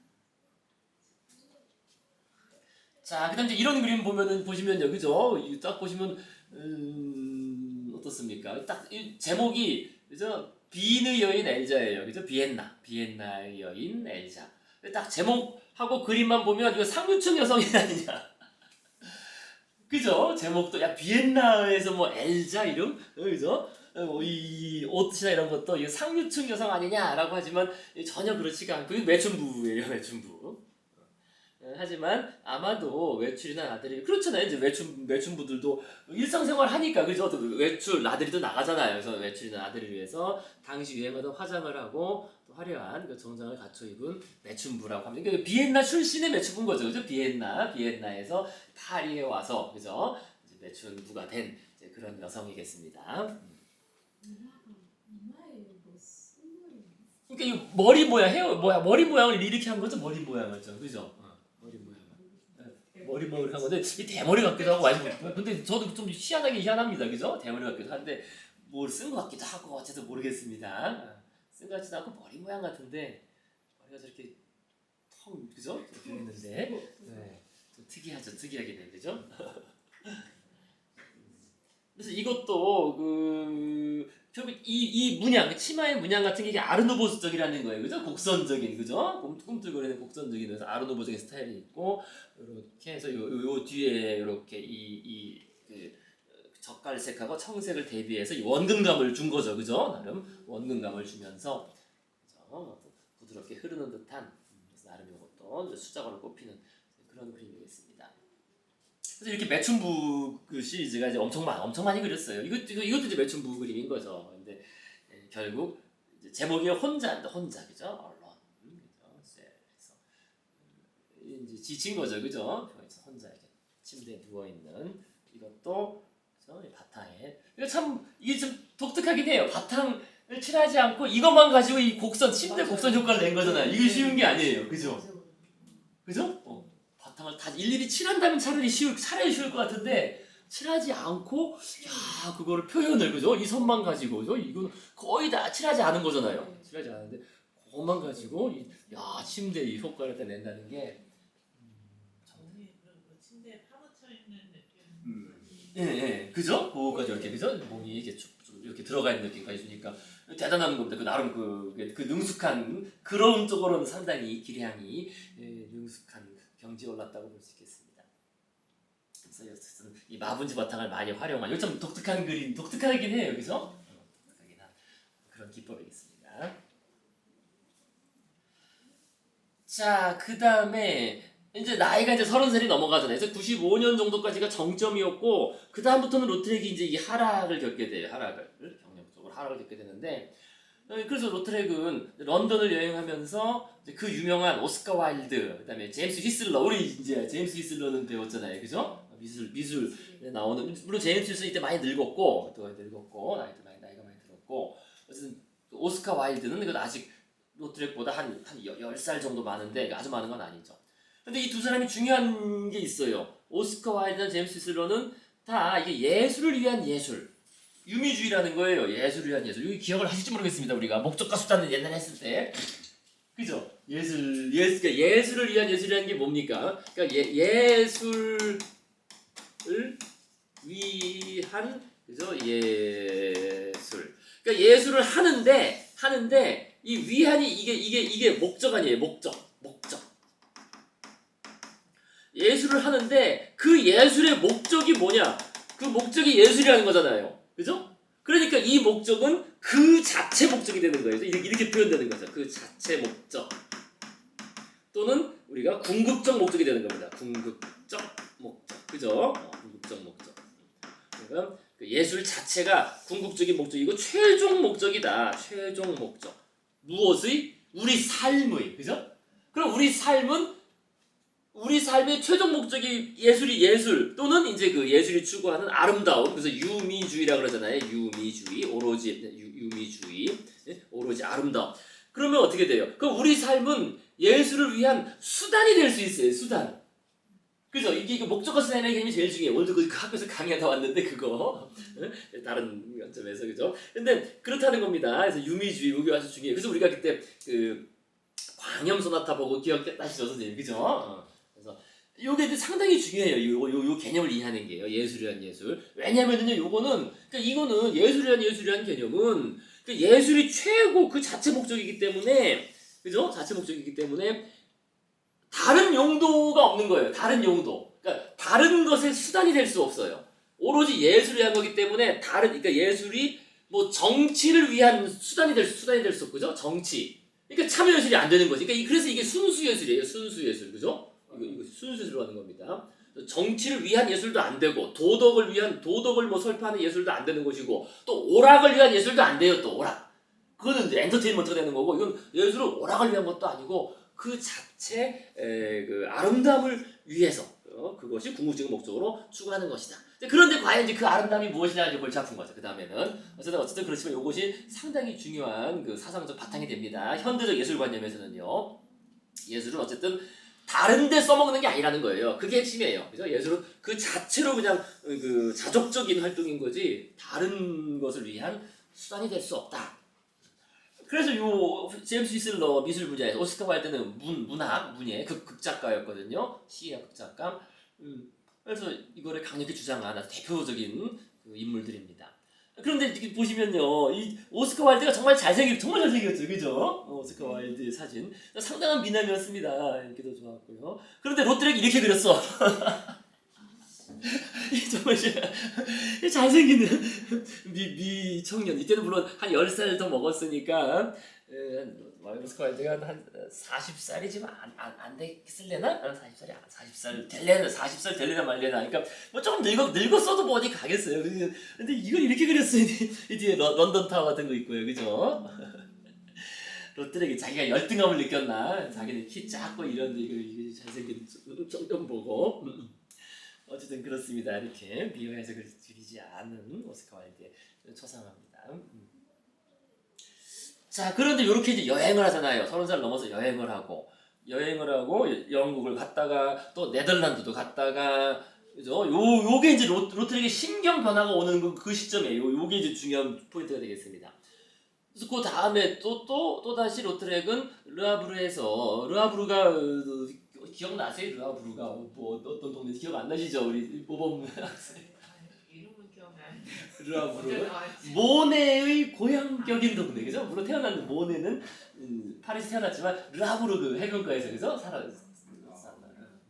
자, 그다음 이제 이런 그림 보시면요, 그죠? 딱 보시면 어떻습니까? 딱 제목이 그죠? 비인의 여인 엘자예요, 그죠? 비엔나의 여인 엘자. 딱 제목하고 그림만 보면 이거 상류층 여성이 아니냐? 그죠? 제목도 비엔나에서 뭐 엘자 이름, 그죠? 이 옷이나 이런 것도 이 상류층 여성 아니냐라고 하지만 전혀 그렇지가 않고 매춘부예요, 매춘부. 하지만 아마도 외출이나 나들이 그렇잖아요. 이제 매춘부들도 일상생활 하니까 그죠? 외출 나들이도 나가잖아요. 그래서 외출이나 나들이를 위해서 당시 유행하던 화장을 하고 또 화려한 그 정장을 갖춰 입은 매춘부라고 합니다. 그러니까 비엔나 출신의 매춘부인 거죠, 그죠? 비엔나에서 파리에 와서 그죠? 이제 매춘부가 된 이제 그런 여성이겠습니다. 그러니까 이 머리 모양 머리 모양을 이렇게 한 거죠. 머리 모양을 그죠? 머리 모양. 머리 모양을 한 건데 이 대머리 같기도 하고 근데 저도 좀 희한합니다. 그죠? 대머리 같기도 한데 뭘 쓴 것 같기도 하고 어째서 모르겠습니다. 쓴 것 같지도 않고 머리 모양 같은데 머리가 저렇게 그죠? 이렇게 있는데 네. 좀 특이하죠. 특이하긴 해. 그죠? 그래서 이것도 결국 이 문양, 치마의 문양 같은 게 이게 아르누보적이라는 거예요, 그죠? 곡선적인, 그죠? 꿈틀거리는 곡선적인 그래서 아르누보적인 스타일이 있고 이렇게 해서 요 뒤에 이렇게 그 젓갈색하고 청색을 대비해서 이 원근감을 준 거죠, 그죠? 나름 원근감을 주면서 그죠? 부드럽게 흐르는 듯한 그래서 나름 이것도 수작업을 꼽히는 그런 그림이겠습니다. 그래서 이렇게 매춘부 그 시리즈가 이제 엄청 많이 그렸어요. 이것도 이제 매춘부 그림인 거죠. 근데 결국 이제 제목이 혼자인데 혼자 그죠? 언론 그죠? 그래서 이제 지친 거죠, 그죠? 그래서 혼자 이렇게 침대에 누워 있는 이것도 그죠? 바탕에 이게 좀 독특하긴 해요. 바탕을 칠하지 않고 이것만 가지고 이 침대 곡선 효과를 낸 거잖아요. 이게 쉬운 게 아니에요, 그죠? 그죠? 바탕을 다 일일이 칠한다면 차라리 쉬울 것 같은데 칠하지 않고 그거를 표현을 그죠? 이 선만 가지고 그죠? 이건 거의 다 칠하지 않은 거잖아요. 칠하지 않은데 그것만 가지고 침대 이 효과를 다 낸다는 게 침대에 파묻혀 있는 느낌. 예, 그죠? 그거까지 이렇게 그죠? 몸이 이렇게 쭉 이렇게 들어가 있는 느낌까지 주니까 대단한 겁니다. 나름 그 능숙한 그런 쪽으로는 상당히 기량이 능숙한 경지에 올랐다고 볼 수 있겠습니다. 그래서 이 마분지 바탕을 많이 활용한 이거 좀 독특한 그림, 독특하긴 해요, 그죠? 독특하긴 한 그런 기법이겠습니다. 자, 그 다음에 이제 나이가 이제 30살이 넘어가잖아요. 그래서 95년 정도까지가 정점이었고 그 다음부터는 로트렉이 이제 이 하락을 겪게 돼요. 경력적으로 하락을 겪게 되는데. 그래서 로트렉은 런던을 여행하면서 그 유명한 오스카 와일드, 그다음에 제임스 휘슬러, 우리 이제 제임스 휘슬러는 배웠잖아요, 그죠? 미술에 나오는 물론 제임스 휘슬러 이때 많이 늙었고 나이가 많이 들었고 어쨌든 오스카 와일드는 이건 아직 로트렉보다 한 10살 정도 많은데 아주 많은 건 아니죠. 근데 이 두 사람이 중요한 게 있어요. 오스카 와일드나 제임스 휘슬러는 다 이게 예술을 위한 예술. 유미주의라는 거예요. 예술을 위한 예술. 여기 기억을 하실지 모르겠습니다. 우리가 목적과 수단을 옛날에 했을 때, 그죠? 그러니까 예술을 위한 예술이라는 게 뭡니까? 그러니까 예술을 위한 그죠? 예술. 그러니까 예술을 하는데 이 위한이 이게 목적 아니에요. 목적. 예술을 하는데 그 예술의 목적이 뭐냐? 그 목적이 예술이라는 거잖아요. 그죠? 그러니까 이 목적은 그 자체 목적이 되는 거예요. 이렇게 표현되는 거죠. 그 자체 목적. 또는 우리가 궁극적 목적이 되는 겁니다. 궁극적 목적. 그죠? 궁극적 목적. 그러니까 그 예술 자체가 궁극적인 목적이고 최종 목적이다. 최종 목적. 무엇의? 우리 삶의. 그죠? 그럼 우리 삶의 최종 목적이 예술 또는 이제 그 예술이 추구하는 아름다움. 그래서 유미주의라고 그러잖아요. 유미주의, 오로지 아름다움. 그러면 어떻게 돼요? 그럼 우리 삶은 예술을 위한 수단이 될 수 있어요. 수단. 그죠? 이게 목적과 수단이라는 개념이 제일 중요해요. 오늘도 그 학교에서 강의하다 왔는데 그거 다른 관점에서 그죠? 근데 그렇다는 겁니다. 그래서 유미주의 이게 아주 중요해요. 그래서 우리가 그때 그 광염 소나타 보고 기억나시죠, 선생님? 그죠? 요게 상당히 중요해요. 요 개념을 이해하는 게요. 예술이란 예술. 왜냐면은요, 그러니까 이거는 예술이란 개념은 그 예술이 최고 그 자체 목적이기 때문에, 그죠? 자체 목적이기 때문에 다른 용도가 없는 거예요. 다른 용도. 그러니까 다른 것의 수단이 될 수 없어요. 오로지 예술을 위한 거기 때문에 그러니까 예술이 뭐 정치를 위한 수단이 될 수 없고, 그죠? 정치. 그러니까 참여예술이 안 되는 거지. 그러니까 그래서 이게 순수예술이에요. 순수예술. 그죠? 이거 순수예술로 하는 겁니다. 정치를 위한 예술도 안 되고 도덕을 뭐 설파하는 예술도 안 되는 것이고 또 오락을 위한 예술도 안 돼요. 또 오락. 그거는 이제 엔터테인먼트가 되는 거고 이건 예술은 오락을 위한 것도 아니고 그 자체 그 아름다움을 위해서 그것이 궁극적인 목적으로 추구하는 것이다. 그런데 과연 이제 그 아름다움이 무엇이냐 이제 골치 아픈 거죠. 그 다음에는 어쨌든 그렇지만 이것이 상당히 중요한 그 사상적 바탕이 됩니다. 현대적 예술관념에서는요, 예술은 어쨌든 다른데 써먹는 게 아니라는 거예요. 그게 핵심이에요. 그죠? 예술은 그 자체로 그냥 그 자족적인 활동인 거지 다른 것을 위한 수단이 될 수 없다. 그래서 요 제임스 휘슬러 미술 분야에서 오스카 와일드는 문예 극작가였거든요. 시야 극작가. 그래서 이거를 강력히 주장한 아주 대표적인 그 인물들입니다. 그런데 이렇게 보시면요, 이 오스카 와일드가 정말 잘생겼죠, 그죠? 오스카 와일드의 사진 상당한 미남이었습니다. 이렇게도 좋았고요. 그런데 로트렉이 이렇게 그렸어. 정말 잘생긴 미 청년. 이때는 물론 한 10살 더 먹었으니까 오스카 와일드가 한 40살이지만 안 됐을래나? 40살 될래나 말래나. 그러니까 뭐 조금 늙었어도 뭐 어디 가겠어요. 근데 이걸 이렇게 그렸어요. 이 뒤에 런던 타워 같은 거 있고요, 그죠? 롯데에게 자기가 열등감을 느꼈나? 자기는 키 작고 이런데 이거 잘생긴 좀 보고. 어쨌든 그렇습니다. 이렇게 미화해서 그리지 않은 오스카 와일드에 초상합니다. 자, 그런데 이렇게 이제 여행을 하잖아요. 30살 넘어서 여행을 하고 영국을 갔다가 또 네덜란드도 갔다가, 그죠? 요게 이제 로트렉의 심경 변화가 오는 그 시점이에요. 요게 이제 중요한 포인트가 되겠습니다. 그래서 그 다음에 또 다시 로트렉은 르하브르가 기억나세요? 르하브르가 뭐 어떤 동네 기억 안 나시죠? 우리 모범 학생. 이름은 기억나요? 르하브르. 모네의 고향격인 동네, 그죠? 물론 태어난 모네는 파리에서 태어났지만 르하브르 그 해변가에서, 그죠?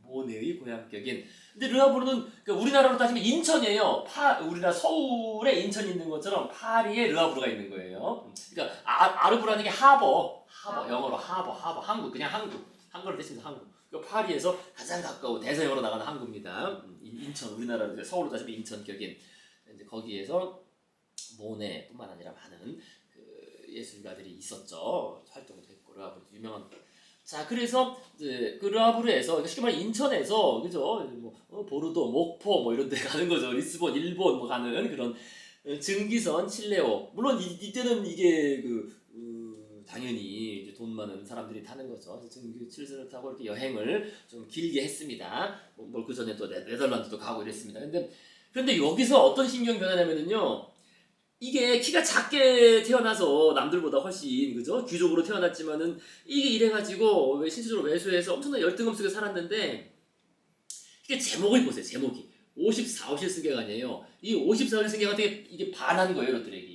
모네의 고향격인. 근데 르하브르는 그러니까 우리나라로 따지면 인천이에요. 우리나라 서울에 인천이 있는 것처럼 파리에 르하브르가 있는 거예요. 그러니까 아르브라는 게 하버, 영어로 하버, 항구, 그냥 한국어로 됐습니다. 한국. 파리에서 가장 가까운 대서양으로 나가는 항구입니다. 인천, 우리나라 서울로 따지면 인천격인. 이제 거기에서 모네뿐만 아니라 많은 그 예술가들이 있었죠. 활동도 했고 르하브르 유명한. 자, 그래서 이제 그 르하브르에서 쉽게 말해 인천에서, 그죠? 뭐 보르도, 목포 뭐 이런 데 가는 거죠. 리스본, 일본 뭐 가는 그런 증기선, 칠레오. 물론 이때는 이게 당연히 이제 돈 많은 사람들이 타는 거죠. 증기 칠선을 타고 이렇게 여행을 좀 길게 했습니다. 뭐 그 전에 또 네덜란드도 가고 이랬습니다. 그런데 여기서 어떤 신경 변화냐면은요, 이게 키가 작게 태어나서 남들보다 훨씬, 그죠? 귀족으로 태어났지만은 이게 이래가지고 신체적으로 왜소해서 엄청난 열등감 속에 살았는데, 이게 제목을 보세요. 제목이 54호실 승객 아니에요. 이 54호실 승객한테 이게 반한 거예요, 롯드렉이.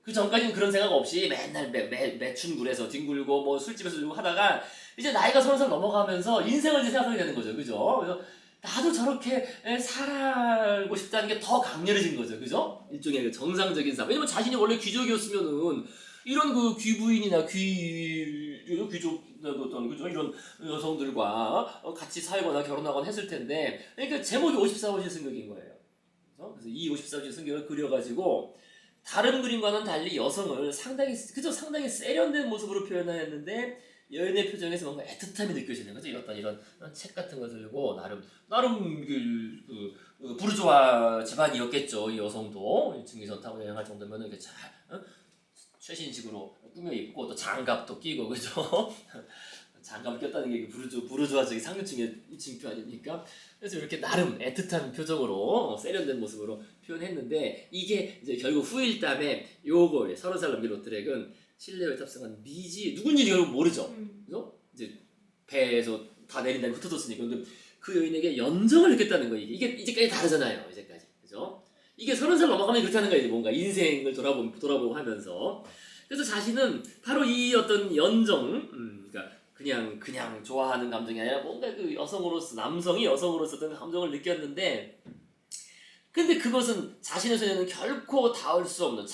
그 전까지는 그런 생각 없이 맨날 매춘굴에서 뒹굴고 뭐 술집에서 좀 하다가 이제 나이가 30살 넘어가면서 인생을 이제 생각하게 되는 거죠, 그죠? 그래서 나도 저렇게 살고 싶다는 게 더 강렬해진 거죠, 그죠? 일종의 그 정상적인 삶. 왜냐면 자신이 원래 귀족이었으면은 이런 그 귀부인이나 귀족 어떤, 그죠? 이런 여성들과 같이 살거나 결혼하거나 했을 텐데, 그러니까 제목이 54호실 승객인 거예요. 그죠? 그래서 이 54호실 승객을 그려가지고 다른 그림과는 달리 여성을 상당히 세련된 모습으로 표현하였는데, 여인의 표정에서 뭔가 애틋함이 느껴지는 거죠. 이런 책 같은 거 들고 나름 부르주아 집안이었겠죠. 이 여성도 증기선 타고 여행할 정도면 이렇게 잘 최신식으로 꾸며 입고 또 장갑도 끼고, 그죠? 장갑을 꼈다는 게 부르주아적인 상류층의 징표 아닙니까? 그래서 이렇게 나름 애틋한 표정으로 세련된 모습으로 표현했는데, 이게 이제 결국 후일담에 요거 30살 넘긴 롯드렉은 실내에 탑승한 미지 누군지 결국 모르죠. 그죠? 이제 배에서 다 내린 다음에 흩어졌으니까. 근데 그 여인에게 연정을 했겠다는 거예요. 이게 이제까지 다르잖아요. 이제까지, 그죠? 이게 30살 넘어가면 그렇다는 거예요. 뭔가 인생을 돌아보고 하면서. 그래서 자신은 바로 이 어떤 연정, 그러니까 그냥 좋아하는 감정이 아니라 뭔가 그 남성이 여성으로서 어떤 감정을 느꼈는데, 근데 그것은 자신의 손에는 결코 잡을 수 없는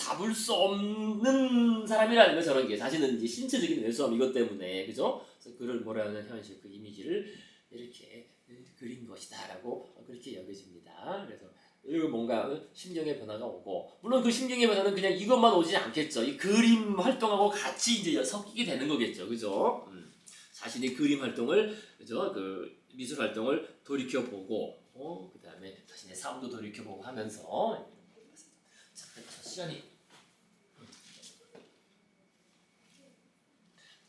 사람이라는 거죠. 저런 게 자신은 이제 신체적인 왜소함 이것 때문에, 그죠? 그래서 그를 뭐라 하는 현실, 그 이미지를 이렇게 그린 것이다라고 그렇게 여겨집니다. 그래서 이거 뭔가 심경의 변화가 오고, 물론 그 심경의 변화는 그냥 이것만 오지 않겠죠. 이 그림 활동하고 같이 이제 섞이게 되는 거겠죠, 그죠? 자신이 그림 활동을, 그죠? 그 미술 활동을 돌이켜 보고, 돌이켜보고 그 다음에 자신의 삶도 돌이켜보고 하면서 자, 그래서 시간이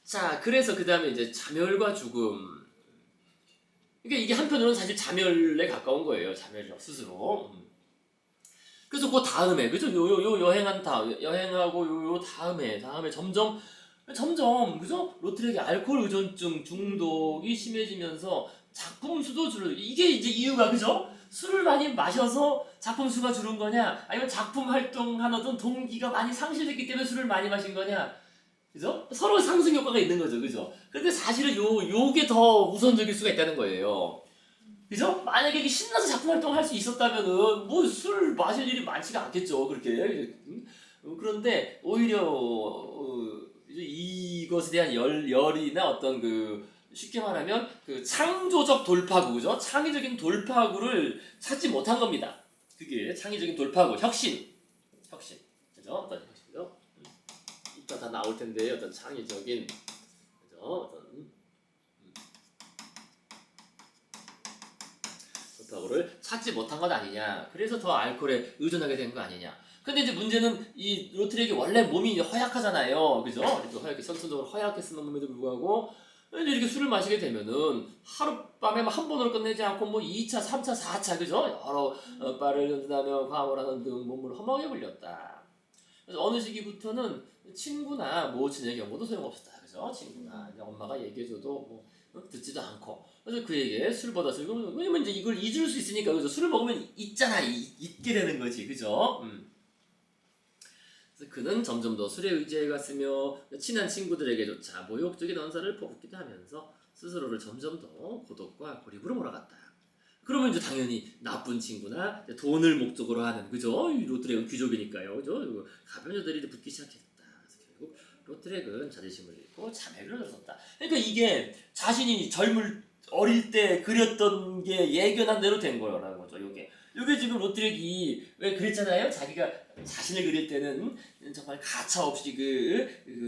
자 그래서 그 다음에 이제 자멸과 죽음 이게 한편으로는 사실 자멸에 가까운 거예요. 자멸이요 스스로. 그래서 그 다음에 그죠? 요 여행한 다음 여행하고 요 다음에 점점 그죠? 로트렉의 알코올 의존증 중독이 심해지면서 작품 수도 줄어. 이게 이제 이유가 그죠? 술을 많이 마셔서 작품 수가 줄은 거냐? 아니면 작품 활동하던 동기가 많이 상실됐기 때문에 술을 많이 마신 거냐? 그죠? 서로 상승 효과가 있는 거죠, 그죠? 근데 사실은 요게 더 우선적일 수가 있다는 거예요. 그죠? 만약에 이게 신나서 작품 활동할 수 있었다면은 뭐 술 마실 일이 많지가 않겠죠, 그렇게. 그런데 오히려 이것에 대한 열이나 어떤 그 쉽게 말하면 그 창조적 돌파구, 그죠? 창의적인 돌파구를 찾지 못한 겁니다. 그게 창의적인 돌파구, 혁신, 그죠? 어떤 혁신이죠? 이따 다 나올 텐데 어떤 창의적인, 그죠? 어떤 돌파구를 찾지 못한 것 아니냐? 그래서 더 알코올에 의존하게 된 거 아니냐? 근데 이제 문제는 이 로트렉이 원래 몸이 이제 허약하잖아요, 그죠? 이렇게 허약해, 선천적으로 허약했으면 몸에도 불구하고 이렇게 술을 마시게 되면은 하룻밤에 한 번으로 끝내지 않고 뭐 2차, 3차, 4차, 그죠? 여러 바를 연주하며 과음을 하는 등 몸을 허망하게 불렸다. 그래서 어느 시기부터는 친구나 모친의 경우도 소용없었다, 그죠? 친구나 엄마가 얘기해줘도 뭐 듣지도 않고. 그래서 그에게 술보다 술, 왜냐면 이제 이걸 잊을 수 있으니까, 그죠? 술을 먹으면 잊잖아, 잊게 되는 거지, 그죠? 그래서 그는 점점 더 술에 의지해갔으며 친한 친구들에게조차 모욕적인 언사를 퍼붓기도 하면서 스스로를 점점 더 고독과 고립으로 몰아갔다. 그러면 이제 당연히 나쁜 친구나 돈을 목적으로 하는, 그죠? 로트렉은 귀족이니까요, 그죠? 가변자들이 붙기 시작했다. 그래서 결국 로트렉은 자존심을 잃고 자멸을 들었다. 그러니까 이게 자신이 어릴 때 그렸던 게 예견한 대로 된 거라는 거죠. 요게 지금 로트렉이 왜 그랬잖아요. 자기가 자신을 그릴 때는 정말 가차없이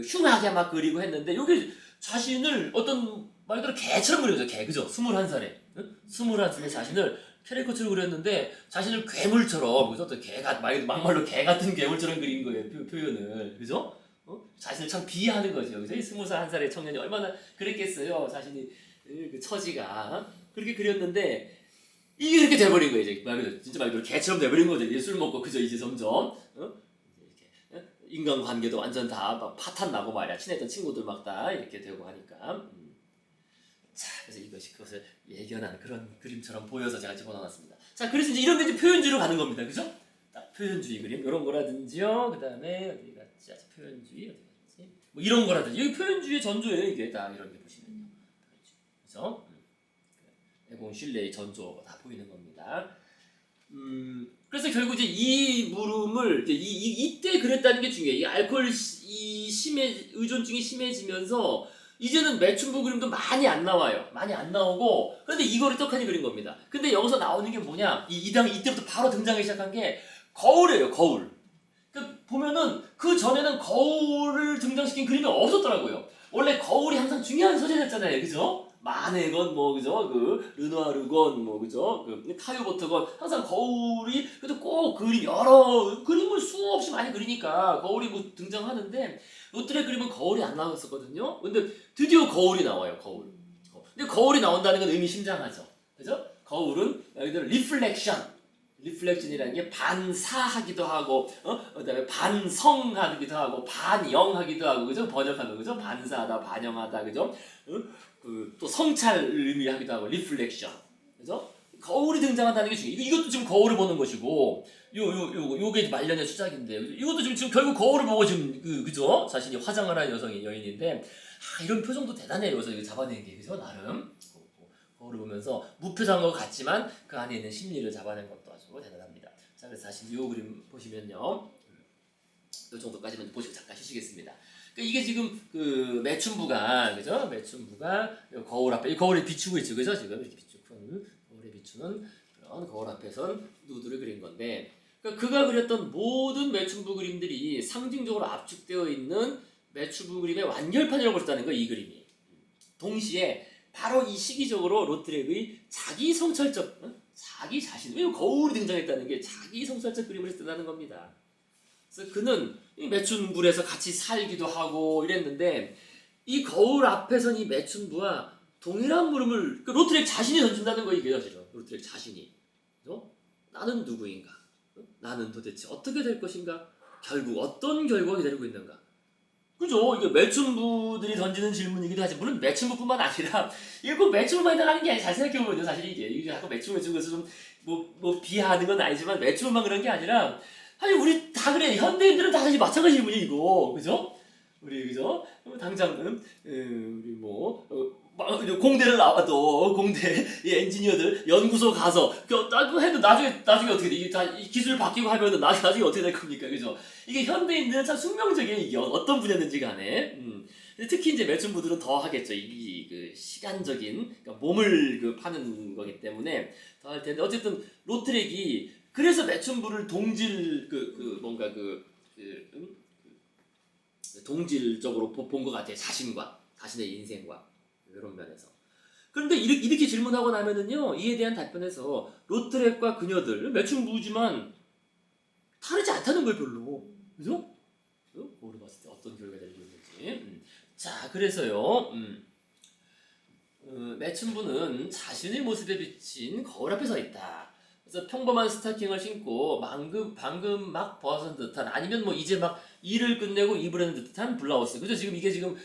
흉하게 막 그리고 했는데 요게 자신을 어떤 말 그대로 개처럼 그려요. 개, 그죠? 21살에 21살에 자신을 캐리커처로 그렸는데 자신을 괴물처럼, 그죠? 또 개가 막말로 개 같은 괴물처럼 그린 거예요. 표현을, 그죠? 자신을 참 비하하는 거죠. 그죠? 이 21살의 청년이 얼마나 그랬겠어요. 자신이 그 처지가 그렇게 그렸는데 이게 이렇게 돼버린 거예요. 이제 말 그대로 개처럼 돼버린 거죠. 이제 술 먹고, 그죠? 이제 점점 이렇게 인간관계도 완전 다 막 파탄 나고 말이야. 친했던 친구들 막 다 이렇게 되고 하니까. 자, 그래서 이것이 그것을 예견한 그런 그림처럼 보여서 제가 집어넣었습니다. 자, 그래서 이제 이런 게 이제 표현주의로 가는 겁니다. 그죠? 딱 표현주의 그림 이런 거라든지요. 그 다음에 어디 갔지? 표현주의 어디 갔지? 뭐 이런 거라든지 여기 표현주의 전조예요. 이게 다 이런 게 보시면요. 그죠? 에곤 슐레의 전조 다 보이는 겁니다. 그래서 결국 이제 이 물음을 이때 그랬다는 게 중요해요. 이 알코올 의존증이 심해지면서 이제는 매춘부 그림도 많이 안 나와요. 많이 안 나오고, 그런데 이거를 떡하니 그린 겁니다. 근데 여기서 나오는 게 뭐냐? 이때부터 바로 등장하기 시작한 게 거울이에요. 거울. 그러니까 보면은 그 전에는 거울을 등장시킨 그림이 없었더라고요. 원래 거울이 항상 중요한 소재였잖아요, 그죠? 마네건 뭐, 그죠? 르누아르건 뭐, 그죠? 카유보트건 항상 거울이 그래도 꼭 여러 그림을 수없이 많이 그리니까 거울이 뭐 등장하는데 로트렉 그림은 거울이 안 나왔었거든요. 근데 드디어 거울이 나와요. 거울. 근데 거울이 나온다는 건 의미심장하죠, 그죠? 거울은 여기들 리플렉션이라는 게 반사하기도 하고, 그다음에 반성하기도 하고, 반영하기도 하고, 그죠? 번역하면, 그죠? 반사하다, 반영하다, 그죠? 또 성찰을 의미하기도 하고, 리플렉션, 그죠? 거울이 등장한다는 게 중요해요. 이것도 지금 거울을 보는 것이고, 요게 말년의 수작인데, 이것도 지금 결국 거울을 보고 지금 그죠? 자신이 화장을 한 여인인데, 이런 표정도 대단해요. 그래서 이거 잡아낸 게, 그죠? 나름. 거울을 보면서 무표정한 것 같지만 그 안에 있는 심리를 잡아낸 것도 아주 대단합니다. 자, 그래서 사실 이 그림 보시면요, 이 정도까지만 보시고 잠깐 쉬시겠습니다. 그러니까 이게 지금 매춘부가, 그죠? 매춘부가 거울 앞에, 이 거울에 비추고 있죠, 그죠? 지금 이렇게 거울에 비추는 그런 거울 앞에선 누드를 그린 건데, 그러니까 그가 그렸던 모든 매춘부 그림들이 상징적으로 압축되어 있는 매춘부 그림의 완결판이라고 그랬다는 거예요, 이 그림이. 동시에 바로 이 시기적으로 로트렉의 자기 성찰적 자기 자신, 왜 거울이 등장했다는 게 자기 성찰적 그림을 했다는 겁니다. 그래서 그는 이 매춘부에서 같이 살기도 하고 이랬는데 이 거울 앞에선 이 매춘부와 동일한 물음을 로트렉 자신이 던진다는 거 이게 사실은 로트렉 자신이 나는 누구인가? 나는 도대체 어떻게 될 것인가? 결국 어떤 결과가 기다리고 있는가? 그죠? 이게 매춘부들이 던지는 질문이기도 하지. 물론 매춘부뿐만 아니라 이게 꼭 매춘부만 해당하는 게 아니라 잘 생각해보면요. 사실 이게 자꾸 매춘부 중에서 좀 비하하는 건 아니지만 매춘부만 그런 게 아니라 사실 우리 다 그래. 현대인들은 다 사실 마찬가지 질문이 이거. 그죠? 우리 그죠? 당장은 우리 공대를 나와도 공대 엔지니어들 연구소 가서 해도 나중에 어떻게 돼? 이게 다 기술 바뀌고 하면은 나중에 어떻게 될 겁니까? 그죠? 이게 현대인들은 참 숙명적이에요. 이게 어떤 분야든지 간에. 특히 이제 매춘부들은 더 하겠죠. 그 시간적인 그러니까 몸을 파는 거기 때문에 더 할 텐데 어쨌든 로트렉이 그래서 매춘부를 동질 동질적으로 본 것 같아요. 자신의 인생과 이런 면에서. 그런데 이렇게 질문하고 나면은요 이에 대한 답변에서 로트렉과 그녀들 매춘부지만 다르지 않다는 걸 별로. 그죠? 거울을 봤을 때 어떤 결과가 되고 있는지. 자, 그래서요. 매춘부는 자신의 모습에 비친 거울 앞에 서 있다. 그래서 평범한 스타킹을 신고 방금 막 벗은 듯한 아니면 이제 막 일을 끝내고 입으려는 듯한 블라우스. 그죠? 이게 지금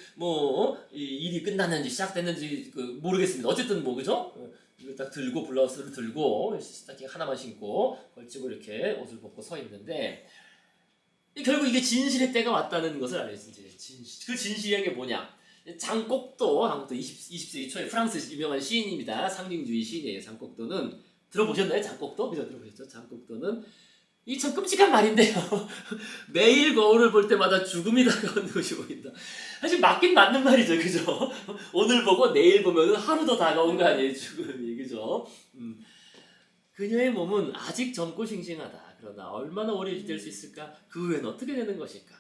일이 끝났는지 시작됐는지 모르겠습니다. 어쨌든 그죠? 이걸 딱 들고 블라우스를 들고 스타킹 하나만 신고 걸치고 이렇게 옷을 벗고 서 있는데 결국 이게 진실의 때가 왔다는 것을 알려주지. 그 진실이란 게 뭐냐? 장곡도 20세기 초에 프랑스 유명한 시인입니다. 상징주의 시인이에요. 장곡도는 들어보셨나요? 장곡도? 그죠? 들어보셨죠? 장곡도는 이 참 끔찍한 말인데요. 매일 거울을 볼 때마다 죽음이 다가오는 것이 보인다. 사실 맞긴 맞는 말이죠. 그죠? 오늘 보고 내일 보면 하루 더 다가온 거 아니에요? 죽음이. 그죠? 그녀의 몸은 아직 젊고 싱싱하다. 그러나 얼마나 오래 유지될 수 있을까? 그 후에는 어떻게 되는 것일까?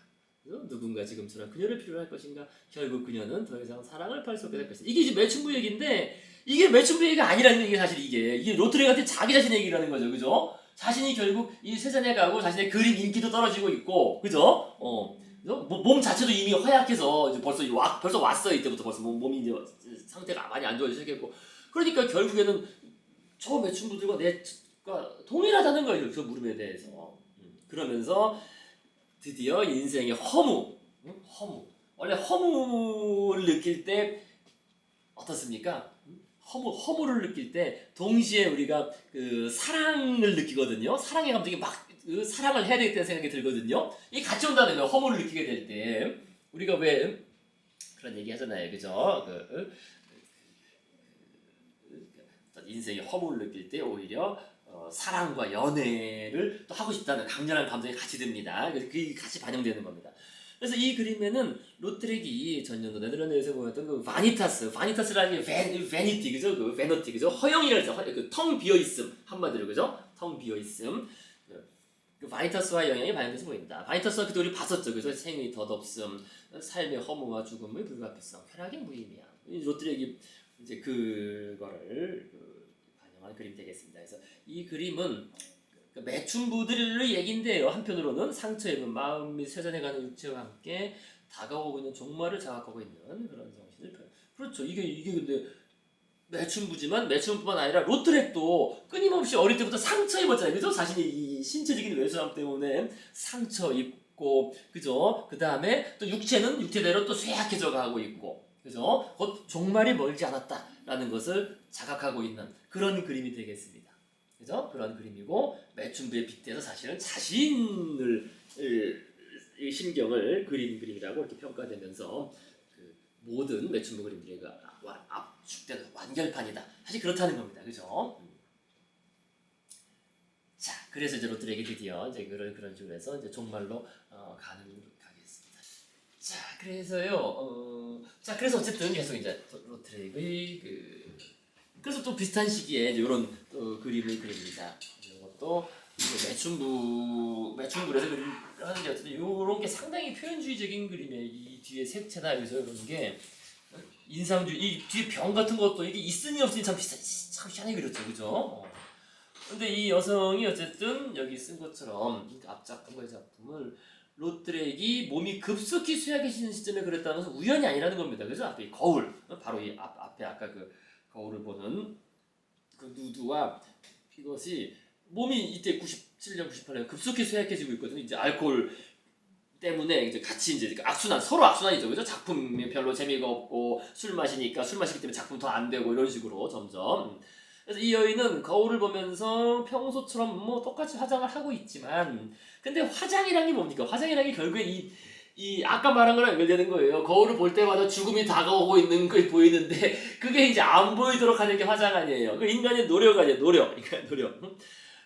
누군가 지금처럼 그녀를 필요로 할 것인가? 결국 그녀는 더 이상 사랑을 팔 수 없게 될 것이다. 이게 이제 매춘부 얘기인데 이게 매춘부 얘기가 아니라는 얘기 사실 이게 로트렉한테 자기 자신의 얘기라는 거죠. 그죠? 자신이 결국 이 세상에 가고 자신의 그림 인기도 떨어지고 있고 그죠? 몸 자체도 이미 허약해서 이제 벌써 왔어요. 이때부터 벌써 몸이 이제 상태가 많이 안 좋아지기 시작했고 그러니까 결국에는 저 매춘부들과 내가 동일하다는 거예요. 그 물음에 대해서. 그러면서 드디어 인생의 허무. 원래 허무를 느낄 때 어떻습니까? 허무를 느낄 때 동시에 우리가 그 사랑을 느끼거든요. 사랑의 감정이 막 사랑을 해야 되겠다는 생각이 들거든요. 이게 같이 온다는 거예요. 허무를 느끼게 될 때. 우리가 왜 그런 얘기 하잖아요. 그죠? 인생의 허무를 느낄 때 오히려 사랑과 연애를 또 하고 싶다는 강렬한 감정이 같이 듭니다. 그래서 그게 같이 반영되는 겁니다. 그래서 이 그림에는 로트렉이 전년도 네덜란드에서 보였던 그 바니타스라는 게 베니티 그죠? 그 베너티 그죠? 허영이라고 해서 그 텅 비어 있음 한마디로 그죠? 텅 비어 있음. 그 바니타스와의 영향이 반영돼서 보인다. 바니타스와 그때 우리 봤었죠. 그래서 생의 덧없음, 삶의 허무와 죽음의 불가피성, 쾌락의 무의미함. 이 로트렉이 이제 그거를 반영한 그림 되겠습니다. 그래서 이 그림은 매춘부들의 얘긴데요. 한편으로는 상처 입은 마음 및 쇠잔해가는 육체와 함께 다가오고 있는 종말을 자각하고 있는 그런 정신을 표현. 그렇죠. 이게 근데 매춘부지만 매춘부뿐만 아니라 로트렉도 끊임없이 어릴 때부터 상처 입었잖아요. 그죠? 자신이 이 신체적인 외소함 때문에 상처 입고 그죠? 그 다음에 또 육체대로 또 쇠약해져 가고 있고 그죠? 곧 종말이 멀지 않았다라는 것을 자각하고 있는 그런 그림이 되겠습니다. 그죠? 그런 그림이고 매춘부에 빗대서 사실은 자신을 심경을 그린 그림이라고 이렇게 평가되면서 그 모든 매춘부 그림들이 압축된 완결판이다. 사실 그렇다는 겁니다. 그죠? 자, 그래서 이제 로트렉이 드디어 이제 그런 식으로 해서 이제 종말로 가겠습니다. 자, 그래서요. 그래서 어쨌든 계속 이제 로트렉의 그래서 또 비슷한 시기에 이런 그림을 그립니다. 이것도 매춘부에서 그림 하는 게 어쨌든 이런 게 상당히 표현주의적인 그림이에요. 이 뒤에 색채나 여기서 이런 게 인상주의, 이 뒤에 병 같은 것도 이게 있으니 없으니 참 희한하게 그렸죠, 그죠? 근데 이 여성이 어쨌든 여기 쓴 것처럼 앞작품과 작품을 로트렉이 몸이 급속히 쇠약해지는 시점에 그랬다는 것은 우연이 아니라는 겁니다. 그래서 앞에 이 거울, 바로 이 앞에 아까 그 거울을 보는 그 누드와 이것이 몸이 이때 97년, 98년 급속히 쇠약해지고 있거든요. 이제 알코올 때문에 이제 같이 이제 악순환, 서로 악순환이죠. 그죠? 작품이 별로 재미가 없고 술 마시니까 술 마시기 때문에 작품 더 안 되고 이런 식으로 점점. 그래서 이 여인은 거울을 보면서 평소처럼 뭐 똑같이 화장을 하고 있지만 근데 화장이란 게 뭡니까? 화장이란 게 결국에 이 아까 말한 거랑 연결되는 거예요. 거울을 볼 때마다 죽음이 다가오고 있는 게 보이는데 그게 이제 안 보이도록 하는 게 화장 아니에요. 그 인간의 노력 아니에요. 노력. 인간의 노력.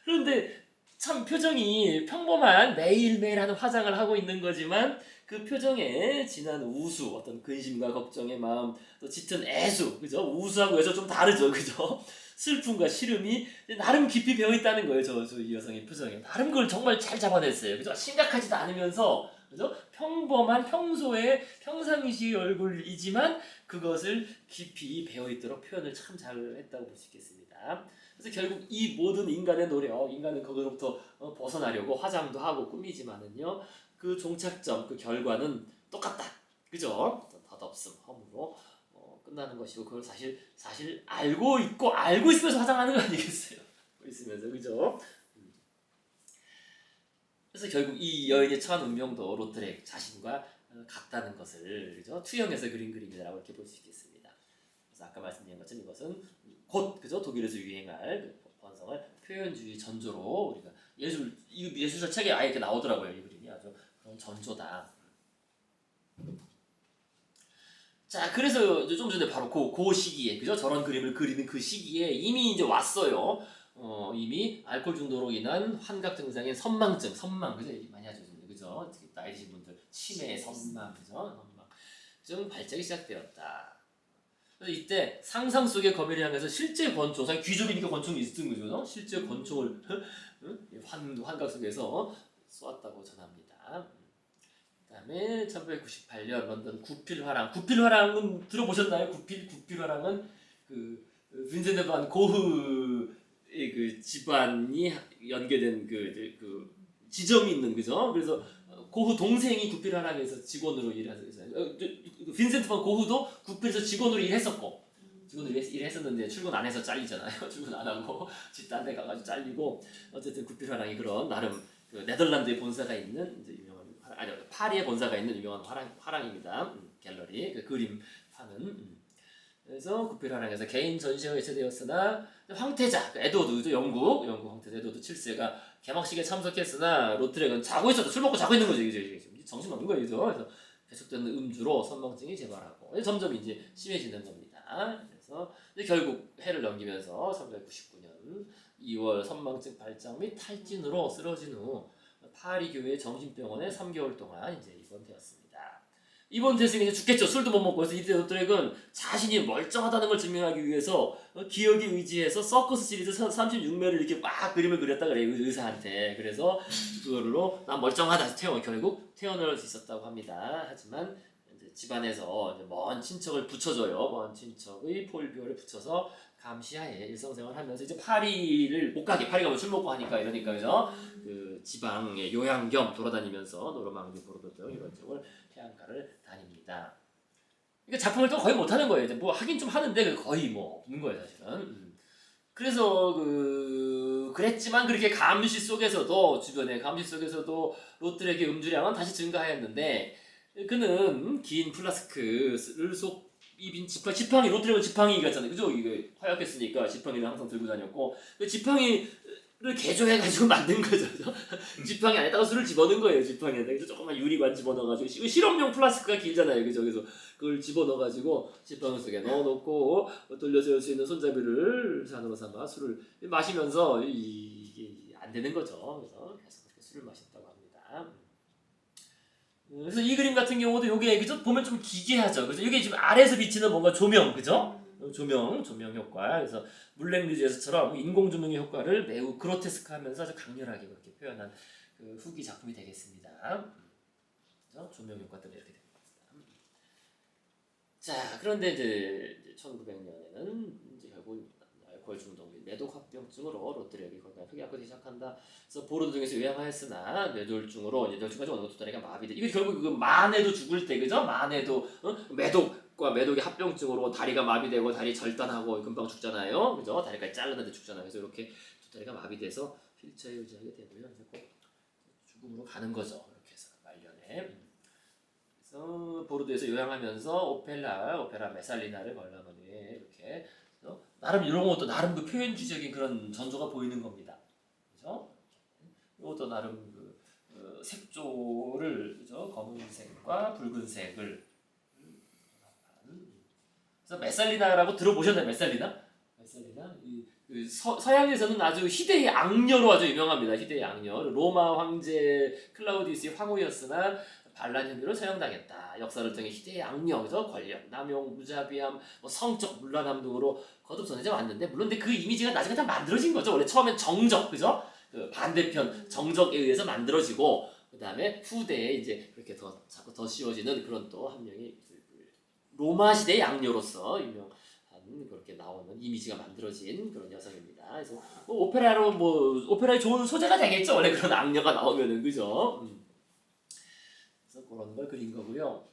그런데 참 표정이 평범한 매일매일 하는 화장을 하고 있는 거지만 그 표정에 진한 우수, 어떤 근심과 걱정의 마음, 또 짙은 애수, 그죠? 우수하고 애수 좀 다르죠, 그죠? 슬픔과 시름이 나름 깊이 배어 있다는 거예요, 이 여성의 표정에. 나름 그걸 정말 잘 잡아냈어요, 그죠? 심각하지도 않으면서, 그죠? 평범한 평소의 평상시 얼굴이지만 그것을 깊이 배어 있도록 표현을 참 잘했다고 볼 수 있겠습니다. 그래서 결국 이 모든 인간의 노력, 인간은 거기로부터 벗어나려고 화장도 하고 꾸미지만은요, 그 종착점, 그 결과는 똑같다. 그죠? 덧없음, 허무로 끝나는 것이고, 그걸 사실 알고 있으면서 화장하는 거 아니겠어요? 알고 있으면서, 그죠? 그래서 결국 이 여인의 처한 운명도 로트렉 자신과 같다는 것을, 그죠? 투영해서 그린 그림이라고 이렇게 볼 수 있겠습니다. 그래서 아까 말씀드린 것처럼 이것은 곧, 그죠? 독일에서 유행할 그 번성을 표현주의 전조로 우리가 예술사 책에 아예 이렇게 나오더라고요. 이 그림이 아주 그런 전조다. 자, 그래서 좀 전에 바로 그 시기에, 그죠? 저런 그림을 그리는 그 시기에 이미 이제 왔어요. 이미 알코올 중독으로 인한 환각 증상인 선망증, 그죠? 얘기 많이 하죠, 그죠? 특히 나이 드신 분들 치매, 선망, 그죠? 선망증 발작이 시작되었다. 그래서 이때 상상 속의 검열을 향해서 실제 권총, 사실 귀족이니까 권총이 있던 거죠. 실제 권총을 환각 속에서 쏘았다고 전합니다. 그다음에 1998년 런던 구필화랑. 구필화랑은 들어보셨나요? 구필화랑은 그 빈센트 반 고흐의 그 집안이 연계된 그 지점이 있는, 그죠? 그래서 고흐 동생이 구필화랑에서 직원으로 일했어요. 빈센트 반 고흐도 구필에서 직원으로 일했었는데 출근 안 해서 잘리잖아요. 출근 안 하고 딴 데 가가지고 잘리고, 어쨌든 구필화랑이 그런 나름 그 네덜란드에 본사가 있는 이제 유명한, 아니 파리에 본사가 있는 유명한 화랑입니다. 갤러리 그 그림 파는. 그래서 구필화랑에서 개인 전시회가 개최되었으나 황태자 에드워드, 영국 황태자 에드워드 7세가 개막식에 참석했으나 로트렉은 자고 있었다. 술 먹고 자고 있는 거죠. 이제 정신 없는 거예요. 그래서 계속되는 음주로 선망증이 재발하고 점점 이제 심해지는 겁니다. 그래서 이제 결국 해를 넘기면서 1999년 2월 선망증 발작 및 탈진으로 쓰러진 후 파리 교회 정신병원에 3개월 동안 이제 입원되었습니다. 입원됐으니 이제 죽겠죠. 술도 못 먹고. 그래서 이때 로트렉은 자신이 멀쩡하다는 걸 증명하기 위해서 기억에 의지해서 서커스 시리즈 36면을 이렇게 막 그림을 그렸다 그래요. 의사한테. 그래서 그걸로 난 멀쩡하다. 결국 태어날 수 있었다고 합니다. 하지만 이제 집안에서 이제 먼 친척을 붙여줘요. 먼 친척의 폴비오를 붙여서 감시하에 일상생활을 하면서 이제 파리를 못 가게, 파리 가면 술 먹고 하니까 이러니까, 그죠? 그 지방의 요양 겸 돌아다니면서 노르망디 보르도 이런 쪽을 해안가를 다닙니다. 그러니까 작품을 또 거의 못 하는 거예요. 이제 뭐 하긴 좀 하는데 거의 뭐 없는 거예요, 사실은. 그래서 그랬지만 그렇게 감시 속에서도 주변의 감시 속에서도 로트렉의 음주량은 다시 증가하였는데 그는 긴 플라스크를 속 입인 지팡이, 로트렉은 지팡이 같잖아요, 그죠? 이게 허약했으니까 지팡이를 항상 들고 다녔고 그 지팡이를 개조해가지고 만든 거죠. 지팡이 안에다가 술을 집어넣은 거예요. 지팡이에다가 그래서 조금만 유리관 집어넣어가지고 실험용 플라스크가 길잖아요, 그죠? 그래서 그걸 집어넣어가지고 지팡이 속에 넣어놓고 돌려세울 수 있는 손잡이를 잔으로 삼아 술을 마시면서 이게 안 되는 거죠. 그래서 계속 그렇게 술을 마셨다고 합니다. 그래서 이 그림 같은 경우도 요게, 그죠? 보면 좀 기괴하죠. 그래서 이게 지금 아래에서 비치는 뭔가 조명, 그죠? 조명 효과. 그래서 물랭리즈에서처럼 인공 조명의 효과를 매우 그로테스크하면서 아주 강렬하게 그렇게 표현한 그 후기 작품이 되겠습니다. 그죠? 조명 효과 때문에 이렇게 됩니다. 자, 그런데 이제 1900년에는 이제 결국 알코올 중독 및 매독 합병증으로 롯데력이 건강에 크게 악화되기 시작한다. 그래서 보르도 등에서 요양하였으나 뇌졸중으로 뇌졸중까지 오는 것도 다리가 마비돼. 이거 결국 그 만해도 죽을 때 그죠? 만해도 매독과 매독의 합병증으로 다리가 마비되고 다리 절단하고 금방 죽잖아요. 그죠? 다리까지 잘랐는데 죽잖아요. 그래서 이렇게 두 다리가 마비돼서 휠체어에 의지하게 되고요. 그래서 꼭 죽음으로 가는 거죠. 이렇게 해서 말년에. 그래서 보르도에서 요양하면서 오페라 메살리나를 관람하는 이렇게 나름 이런 것도 나름 그 표현주의적인 그런 전조가 보이는 겁니다. 그죠? 이것도 나름 그 색조를 그죠? 검은색과 붉은색을 그래서 메살리나라고 들어보셨나요? 메살리나? 그 서양에서는 아주 희대의 악녀로 아주 유명합니다. 희대의 악녀. 로마 황제 클라우디우스의 황후였으나 반란 혐의로 처형당했다. 역사를 통해 희대의 악녀, 그죠? 권력, 남용, 무자비함, 뭐 성적 문란함 등으로 거듭선해져 왔는데 물론 근데 그 이미지가 나중에 다 만들어진 거죠. 원래 처음엔 정적, 그죠? 그 반대편 정적에 의해서 만들어지고 그 다음에 후대에 이제 그렇게 자꾸 더 씌워지는 그런 또 한 명이 로마 시대의 악녀로서 유명한 그렇게 나오는 이미지가 만들어진 그런 여성입니다. 그래서 오페라에 좋은 소재가 되겠죠. 원래 그런 악녀가 나오면은 그죠? 그래서 그런 걸 그린 거고요.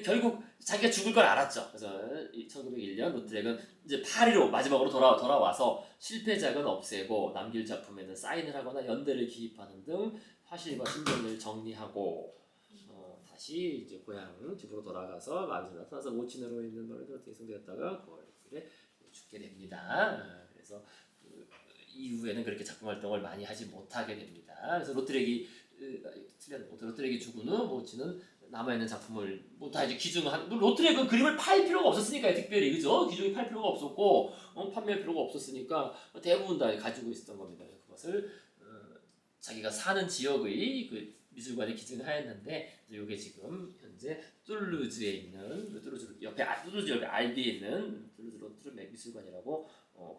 결국 자기가 죽을 걸 알았죠. 그래서 1901년 로트렉은 이제 파리로 마지막으로 돌아와서 실패작은 없애고 남길 작품에는 사인을 하거나 연대를 기입하는 등 화실과 신경을 정리하고 다시 이제 고향 집으로 돌아가서 마비로 나타나서 모친으로 있는 노래도 대성되었다가 9월 6일에 죽게 됩니다. 그래서 그 이후에는 그렇게 작품 활동을 많이 하지 못하게 됩니다. 그래서 로트렉이 죽은 후 모친은 남아있는 작품을 다 이제 기증한 로트렉은 그림을 팔 필요가 없었으니까요. 특별히 그죠? 기증이 팔 필요가 없었고 판매할 필요가 없었으니까 대부분 다 가지고 있었던 겁니다. 그것을 자기가 사는 지역의 그 미술관에 기증을 하였는데 이게 지금 현재 툴루즈에 있는 툴루즈 옆에 알비에 있는 툴루즈 로트르 미술관이라고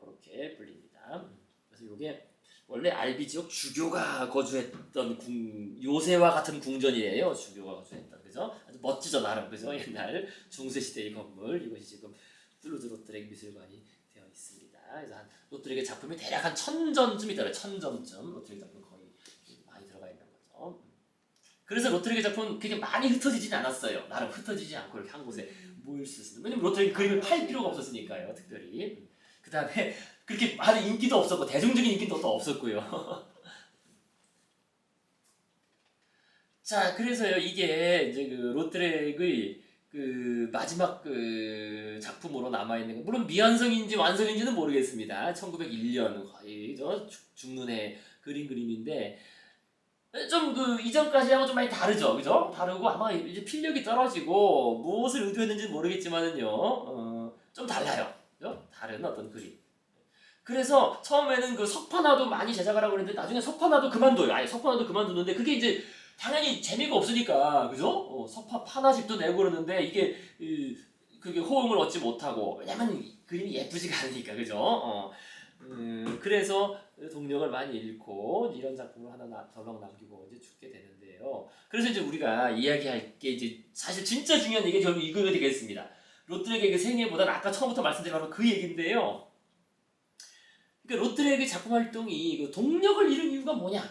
그렇게 불립니다. 그래서 이게 원래 알비 지역 주교가 거주했던 요새와 같은 궁전이에요. 주교가 거주했던 그죠? 아주 멋지죠 나름 그죠? 옛날 중세 시대의 건물 이것이 지금 툴루즈 로트렉 미술관이 되어 있습니다. 그래서 로트렉의 작품이 대략 한 1000점쯤 있더라고요. 1000점쯤 로트렉 작품 거의 많이 들어가 있는 거죠. 그래서 로트렉의 작품은 그렇게 많이 흩어지진 않았어요. 나름 흩어지지 않고 이렇게 한 곳에 모일 수 있습니다. 왜냐면 로트렉이 그림을 팔 필요가 없었으니까요. 특별히. 그 다음에 그렇게 많은 인기도 없었고 대중적인 인기도 또 없었고요. 자, 그래서요 이게 이제 그 로트렉의 그 마지막 그 작품으로 남아 있는 거 물론 미완성인지 완성인지는 모르겠습니다. 1901년 거의 죽는 해 그린 그림인데 좀 그 이전까지하고 좀 많이 다르죠, 그죠? 다르고 아마 이제 필력이 떨어지고 무엇을 의도했는지는 모르겠지만은요, 좀 달라요, 그죠? 다른 어떤 그림. 그래서 처음에는 그 석판화도 많이 제작을 하고 그랬는데 나중에 석판화도 그만둬요. 아예 석판화도 그만두는데 그게 이제 당연히 재미가 없으니까 그죠? 판화집도 내고 그러는데 이게 그게 호응을 얻지 못하고 왜냐면 그림이 예쁘지가 않으니까 그죠? 그래서 동력을 많이 잃고 이런 작품을 하나 덜렁 남기고 이제 죽게 되는데요. 그래서 이제 우리가 이야기할 게 이제 사실 진짜 중요한 얘기 저는 이거 되겠습니다. 로트렉의 그 생애보다는 아까 처음부터 말씀드린 바로 그 얘기인데요. 그러니까 로트렉의 작품 활동이 그 동력을 잃은 이유가 뭐냐,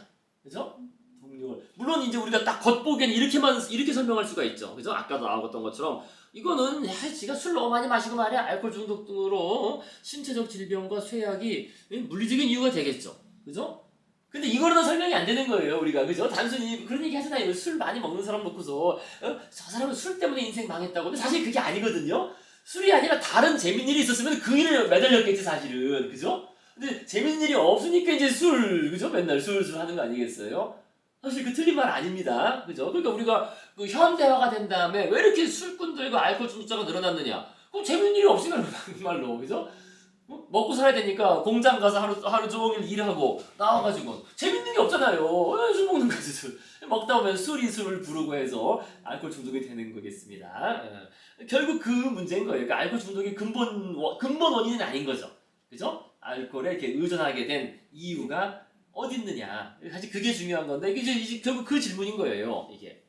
그죠? 동력을 물론 이제 우리가 딱 겉보기에는 이렇게 설명할 수가 있죠, 그죠? 아까도 나왔던 것처럼 이거는 지가 술 너무 많이 마시고 말이야 알코올 중독 등으로 신체적 질병과 쇠약이 물리적인 이유가 되겠죠, 그죠? 근데 이거로는 설명이 안 되는 거예요, 우리가 그죠? 단순히 그런 얘기 하잖아요. 술 많이 먹는 사람 놓고서 저 사람은 술 때문에 인생 망했다고. 근데 사실 그게 아니거든요. 술이 아니라 다른 재밌는 일이 있었으면 그 일에 매달렸겠지 사실은, 그죠? 근데 재밌는 일이 없으니까 이제 그죠? 맨날 술 하는 거 아니겠어요? 사실 그 틀린 말 아닙니다, 그죠? 그러니까 우리가 그 현대화가 된 다음에 왜 이렇게 술꾼들과 알코올 중독자가 늘어났느냐? 그럼 재밌는 일이 없으니까 말로, 그죠? 먹고 살아야 되니까 공장 가서 하루 종일 일하고 나와가지고 재밌는 게 없잖아요. 술 먹는 거지 술. 먹다 보면 술을 부르고 해서 알코올 중독이 되는 거겠습니다. 결국 그 문제인 거예요. 그러니까 알코올 중독의 근본 원인은 아닌 거죠, 그죠? 알코올에 이렇게 의존하게 된 이유가 어디 있느냐. 사실 그게 중요한 건데 이게 결국 그 질문인 거예요. 이게.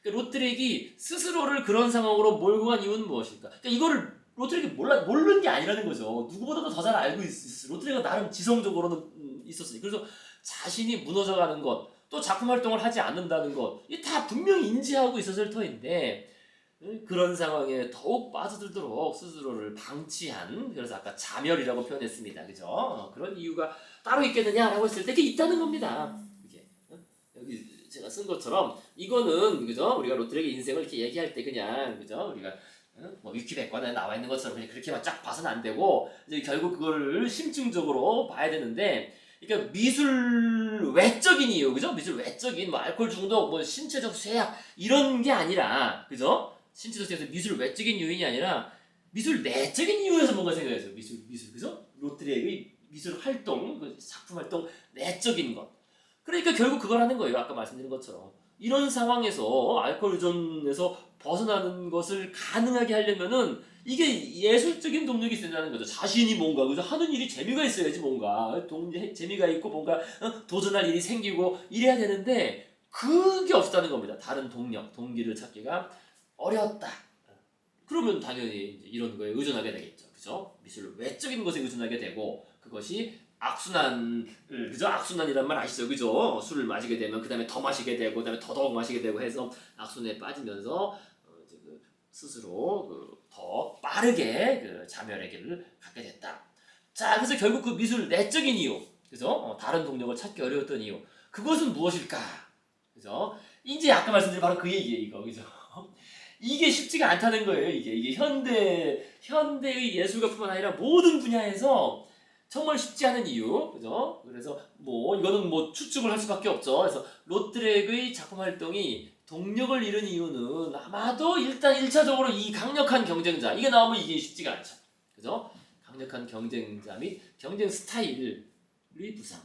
그러니까 로트렉이 스스로를 그런 상황으로 몰고 간 이유는 무엇일까? 그러니까 이거를 로트레가 모르는 게 아니라는 거죠. 누구보다도 더 잘 알고 있었어요. 로트레가 나름 지성적으로는 있었어요. 그래서 자신이 무너져가는 것, 또 작품 활동을 하지 않는다는 것, 이게 다 분명히 인지하고 있었을 터인데 그런 상황에 더욱 빠져들도록 스스로를 방치한, 그래서 아까 자멸이라고 표현했습니다. 그죠? 그런 이유가 따로 있겠느냐라고 했을 때 그게 있다는 겁니다. 그게 여기 제가 쓴 것처럼 이거는 그죠? 우리가 로트렉의 인생을 이렇게 얘기할 때 그냥 그죠? 우리가 뭐 위키백과에 나와 있는 것처럼 그냥 그렇게만 쫙 봐서는 안 되고 이제 결국 그걸 심층적으로 봐야 되는데, 그러니까 미술 외적인 이유, 그죠? 미술 외적인 뭐 알코올 중독, 뭐 신체적 쇠약 이런 게 아니라, 그죠? 신체적 쇠약, 미술 외적인 요인이 아니라 미술 내적인 이유에서 뭔가 생각했어요. 미술, 그죠? 로트렉의 미술 활동, 그 작품 활동 내적인 것. 그러니까 결국 그걸 하는 거예요. 아까 말씀드린 것처럼. 이런 상황에서 알코올 의존에서 벗어나는 것을 가능하게 하려면은 이게 예술적인 동력이 있어야 된다는 거죠. 자신이 뭔가 그죠? 하는 일이 재미가 있어야지, 뭔가 재미가 있고 뭔가 도전할 일이 생기고 이래야 되는데 그게 없다는 겁니다. 다른 동력, 동기를 찾기가 어려웠다. 그러면 당연히 이제 이런 거에 의존하게 되겠죠. 그죠? 미술 외적인 것에 의존하게 되고, 그것이 악순환을, 그죠? 악순환이란 말 아시죠? 그죠? 술을 마시게 되면 그 다음에 더 마시게 되고, 그 다음에 더더욱 마시게 되고 해서 악순환에 빠지면서 이제 스스로 더 빠르게 자멸의 길을 갖게 됐다. 자, 그래서 결국 그 미술 내적인 이유, 그죠? 다른 동력을 찾기 어려웠던 이유, 그것은 무엇일까? 그죠? 이제 아까 말씀드린 바로 그 얘기예요, 이거, 그죠? 이게 쉽지가 않다는 거예요. 이게 현대의 예술가뿐만 아니라 모든 분야에서 정말 쉽지 않은 이유, 그죠? 그래서 뭐 이거는 뭐 추측을 할 수밖에 없죠. 그래서 로트렉의 작품 활동이 동력을 잃은 이유는 아마도 일단 1차적으로 이 강력한 경쟁자, 이게 나오면 이게 쉽지가 않죠. 그죠? 강력한 경쟁자 및 경쟁 스타일의 부상.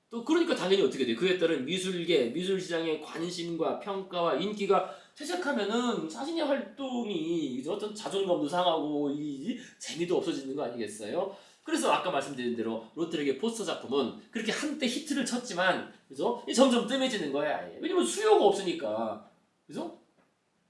또 그러니까 당연히 어떻게 돼요? 그에 따른 미술계, 미술시장의 관심과 평가와 인기가 퇴색하면은 자신의 활동이 어떤 자존감도 상하고 이 재미도 없어지는 거 아니겠어요? 그래서 아까 말씀드린 대로 로트렉의 포스터 작품은 그렇게 한때 히트를 쳤지만, 그죠? 점점 뜸해지는 거야. 아예. 왜냐면 수요가 없으니까, 그죠?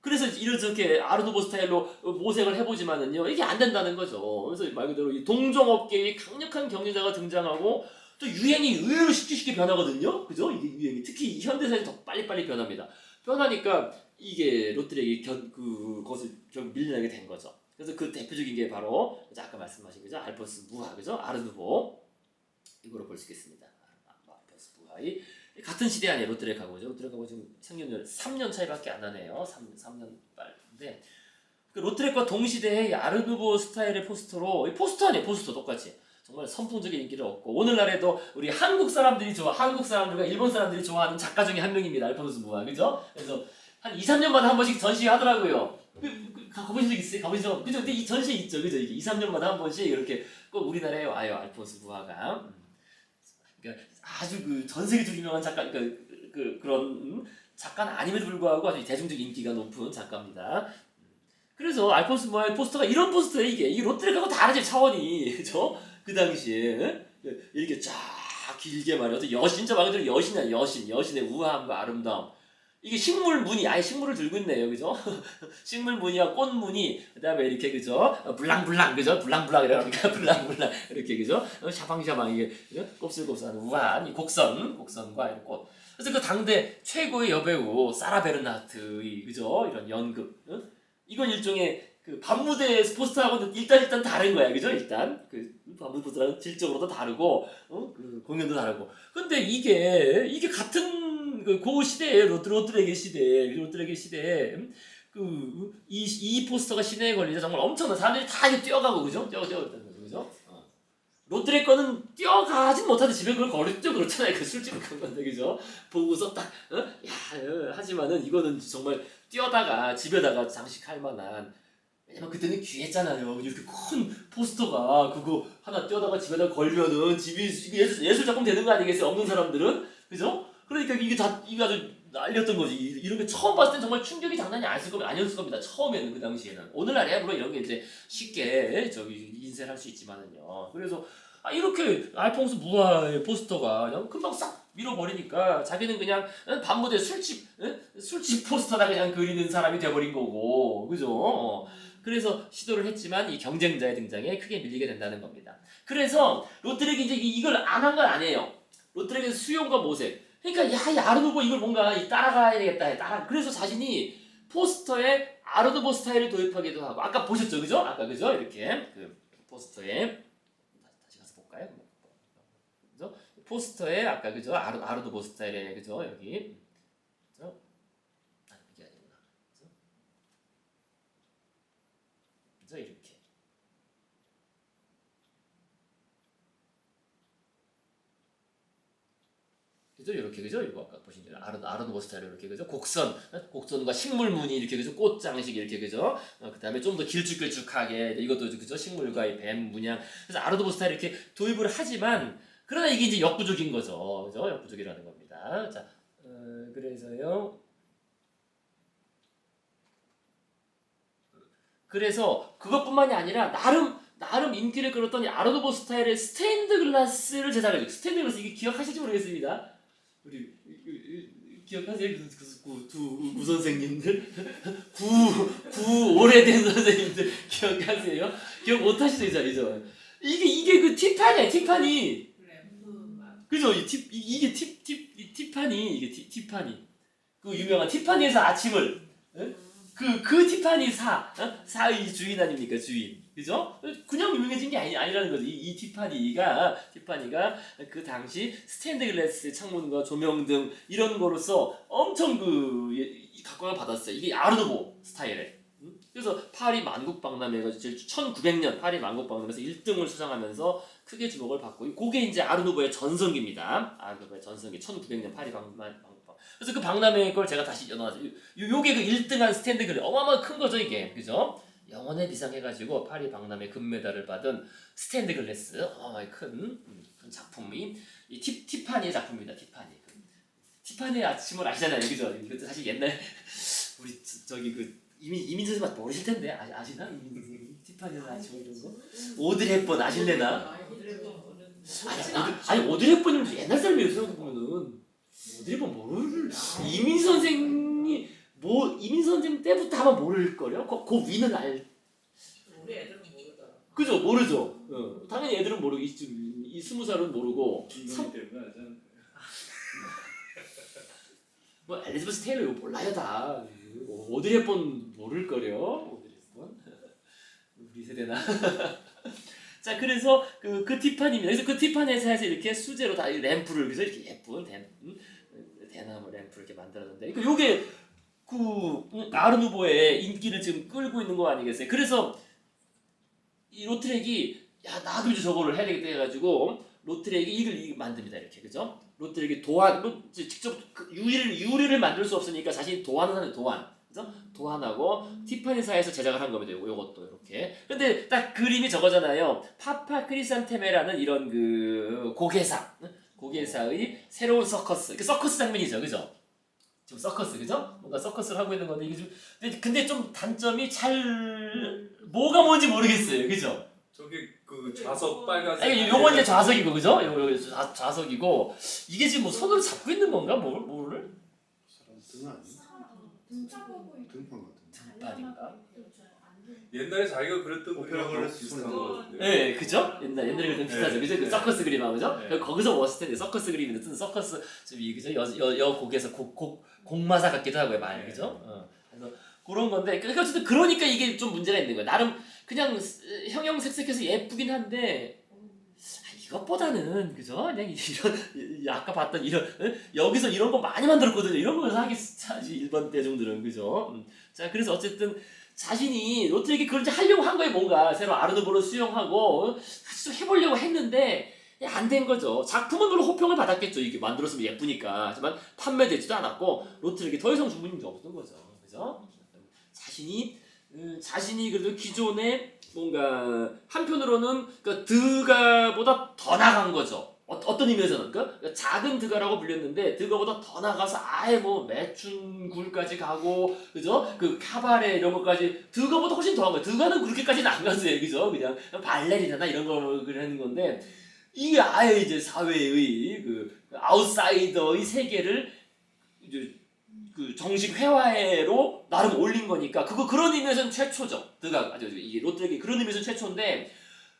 그래서 이렇게 아르누보 스타일로 모색을 해보지만은요, 이게 안 된다는 거죠. 그래서 말 그대로 이 동종업계의 강력한 경쟁자가 등장하고, 또 유행이 의외로 쉽게 변하거든요. 그죠? 이게 유행이 특히 현대사에서 더 빨리빨리 변합니다. 변하니까 이게 로트렉이 그것을 좀 밀려나게 된 거죠. 그래서 그 대표적인 게 바로 아까 말씀하신 거죠. 알폰스 무하, 그죠? 아르누보, 이거로 볼 수 있겠습니다. 알폰스 무하의 같은 시대 아니에요. 로트렉하고, 그죠? 로트렉하고 지금 생년월 3년 차이밖에 안 나네요. 3년 빨인데, 그 로트렉과 동시대의 아르누보 스타일의 포스터로, 포스터 아니에요. 포스터 똑같이 정말 선풍적인 인기를 얻고, 오늘날에도 우리 한국 사람들과 일본 사람들이 좋아하는 작가 중에 한 명입니다. 알폰스 무하, 그죠? 그래서 한 2, 3년마다 한 번씩 전시 하더라고요. 가보신 적 있어요? 가보신 적, 그죠? 근데 이 전시에 있죠, 그죠? 이게 2, 3년마다 한 번씩 이렇게 꼭 우리나라에 와요, 알폰스 무하가. 그러니까 아주 전 세계적으로 유명한 작가, 그런 작가는 아님에도 불구하고 아주 대중적 인기가 높은 작가입니다. 그래서 알폰스 무하의 포스터가 이런 포스터예요. 이게 로트렉하고 다르지, 차원이, 그죠? 그 당시에 이렇게 쫙 길게 말이야. 진짜 말 그대로 여신이야, 여신의 우아함과 아름다움. 이게 식물 무늬, 아예 식물을 들고 있네요, 그죠? 식물 무늬와 꽃 무늬, 그다음에 이렇게, 그죠? 블랑블랑, 그죠? 블랑블랑 이러니까 블랑블랑 이렇게, 그죠? 샤방샤방 이게 곱슬곱슬한 우아한 이 곡선과 이런 꽃. 그래서 그 당대 최고의 여배우 사라 베르나트의, 그죠? 이런 연극, 이건 일종의 밤무대 포스터하고는 일단 다른 거야, 그죠? 일단 밤무대 포스터랑 질적으로도 다르고, 공연도 다르고. 근데 이게 같은 그 시대에 로트렉의 시대에 이 포스터가 시내에 걸리자 정말 엄청난 사람들이 다 이제 뛰어가고, 그죠? 뛰어가는 거죠, 그죠? 로트렉 거는 뛰어가진 못하는데 집에 그걸 걸었죠, 그렇잖아요. 그 술집을 간 건데, 그죠? 보고서 딱 하지만은 이거는 정말 뛰어다가 집에다가 장식할 만한, 왜냐면 그때는 귀했잖아요. 이렇게 큰 포스터가 그거 하나 떼어다가 집에다 걸면은 집이 예술 작품 되는 거 아니겠어요? 없는 사람들은, 그죠? 그러니까 이게 아주 난리였던 거지. 이런 게 처음 봤을 땐 정말 충격이 장난이 아니었을 겁니다. 처음에는, 그 당시에는. 오늘날에야 물론 이런 게 이제 쉽게 인쇄를 할 수 있지만은요. 그래서 이렇게 알폰스 무하의 포스터가 그냥 금방 싹 밀어버리니까 자기는 그냥 밤무대 술집 포스터나 그냥 그리는 사람이 돼버린 거고, 그죠? 그래서 시도를 했지만 이 경쟁자의 등장에 크게 밀리게 된다는 겁니다. 그래서 로트렉이 이제 이걸 안 한 건 아니에요. 로트렉은 수용과 모색. 그러니까 야, 이 아르누보 이걸 뭔가 따라가야 되겠다. 그래서 자신이 포스터에 아르누보 스타일을 도입하기도 하고 아까 보셨죠, 그죠? 아까 그죠? 이렇게 그 포스터에 다시 가서 볼까요? 그죠? 포스터에 아까 그죠? 아르누보 스타일에 그죠? 여기 그죠? 아니 이게 아니구나. 그죠? 그죠? 이렇게. 그죠? 이렇게 그죠? 이거 아까 보신 대로 아르누보 스타일로 이렇게 그죠? 곡선과 식물무늬 이렇게 그죠? 꽃 장식 이렇게 그죠? 그다음에 좀 더 길쭉길쭉하게 이것도 그죠? 식물과 이 뱀 문양. 그래서 아르누보 스타일 이렇게 도입을 하지만 그러나 이게 이제 역부족인 거죠. 그죠? 역부족이라는 겁니다. 자, 그래서요. 그래서 그것뿐만이 아니라 나름 인기를 끌었던 이 아르누보 스타일의 스테인드 글라스를 제작해요. 스테인드 글라스 이게 기억하실지 모르겠습니다. 우리 기억하세요? 구 선생님들 구 오래된 선생님들 기억하세요? 기억 못 하시죠, 이죠? 이게 그 티파니야, 티파니. 램프 막 그죠? 이게 티파니, 이게 티파니. 그 유명한 티파니에서 아침을 그 티파니 사의 주인 아닙니까, 주인. 그죠? 그냥 유명해진 게 아니라는 거죠. 이 티파니가 그 당시 스테인드 글라스 창문과 조명 등 이런 거로서 엄청 각광을 받았어요. 이게 아르누보 스타일에. 그래서 파리 만국박람회가 1900년 파리 만국박람회에서 1등을 수상하면서 크게 주목을 받고 그게 이제 아르누보의 전성기입니다. 아르누보의 전성기 1900년 파리 만국박람회. 그래서 그 박람회 걸 제가 다시 연어놨어요. 요게 그 1등한 스탠드 글라스 어마어마하게 큰 거죠 이게. 그죠? 영혼에 비상해가지고 파리 박람회 금메달을 받은 스탠드 글라스 어마어마하게 큰 작품이 이 티파니의 작품입니다. 티파니의 아침을 아시잖아요. 그죠? 이것도 사실 옛날 우리 저기 그 이민 선생님 모르실 텐데 아시나? 이민 선생님 티파니의 아침 이런 거? 오드리 헵번 아실래나? 아니 오드리 헵번이 옛날 사람이에요. 생각해보면은 오드리 헵번 모를 이민 선생님 때부터 아마 모를 걸요. 그 위는 우리 애들은 모르더라. 그죠? 모르죠. 당연히 애들은 모르고 이 20살은 모르고. 김건희 때문에 알잖아. 뭐 엘리자베스 테일러 이거 몰라요 다. 오드리 헵번 모를 거려. 오드리 헵번. 우리 세대나. 자 그래서 그 티파니입니다. 그래서 그 티파니 회사에서 이렇게 수제로 다 램프를 그래서 이렇게 예쁜 대나무 램프를 이렇게 만들었는데, 그러니까 요게 그 아르누보의 인기를 지금 끌고 있는 거 아니겠어요? 그래서 이 로트렉이 야 나도 이제 저거를 해야 되겠다 해가지고 로트렉이 이걸 만듭니다. 이렇게 그죠? 로트렉이 직접 유리를 만들 수 없으니까 자신이 도안을 그죠? 도안하고 티파니사에서 제작을 한 겁니다. 요것도 이렇게. 근데 딱 그림이 저거잖아요. 파파 크리산테메라는 이런 그 고개사의 새로운 서커스. 그 서커스 장면이죠, 그죠? 지금 서커스, 그죠? 뭔가 서커스를 하고 있는 건데 이게 좀 근데 좀 단점이 뭐가 뭔지 모르겠어요, 그죠? 저게 그 좌석 빨간색. 아니, 요건 이제 좌석이고, 그죠? 요거 좌석이고 이게 지금 뭐 손으로 잡고 있는 건가? 뭐를? 사람 등 아니야? 등판 같은. 등판인가? 옛날에 자기가 그렸던 오페라 그림하고 글라스 비슷한 손으로. 거 같은데. 네, 그죠? 옛날에 그랬던 비슷하죠, 그죠? 그 서커스 그림하고, 그죠? 네. 거기서 먹었을 텐데 서커스 그림인데 무슨 서커스 좀 그죠? 여 곡에서 곡마사 같기도 하고요, 많이, 그죠? 그래서 그런 건데, 그러니까 어쨌든 그러니까 이게 좀 문제가 있는 거예요. 나름 그냥 형형색색해서 예쁘긴 한데. 이것보다는 그죠? 그냥 이런 아까 봤던 이런 여기서 이런 거 많이 만들었거든요. 이런 거 사지 일반 대중들은, 그죠? 자 그래서 어쨌든 자신이 로트렉이 그걸 이제 하려고 한 거예요. 뭔가 새로 아르누보를 수용하고 같이 좀 해보려고 했는데 안 된 거죠. 작품은 물론 호평을 받았겠죠. 이게 만들었으면 예쁘니까. 하지만 판매되지도 않았고 로트렉이 더 이상 주문이 없던 거죠. 그죠? 자신이 그래도 기존에 뭔가 한편으로는 그 드가보다 더 나간 거죠. 어떤 의미에서는 그 작은 드가라고 불렸는데 드가보다 더 나가서 아예 뭐 매춘굴까지 가고, 그죠? 그 카바레 이런 것까지 드가보다 훨씬 더한 거예요. 드가는 그렇게까지는 안 갔어요, 그죠? 그냥 발레리나나 이런 걸 하는 건데 이게 아예 이제 사회의 그 아웃사이더의 세계를 이제 그 정식 회화로 나름 올린 거니까 그런 의미에서는 최초죠. 그가 아주 이게 롯데에게 그런 의미에서는 최초인데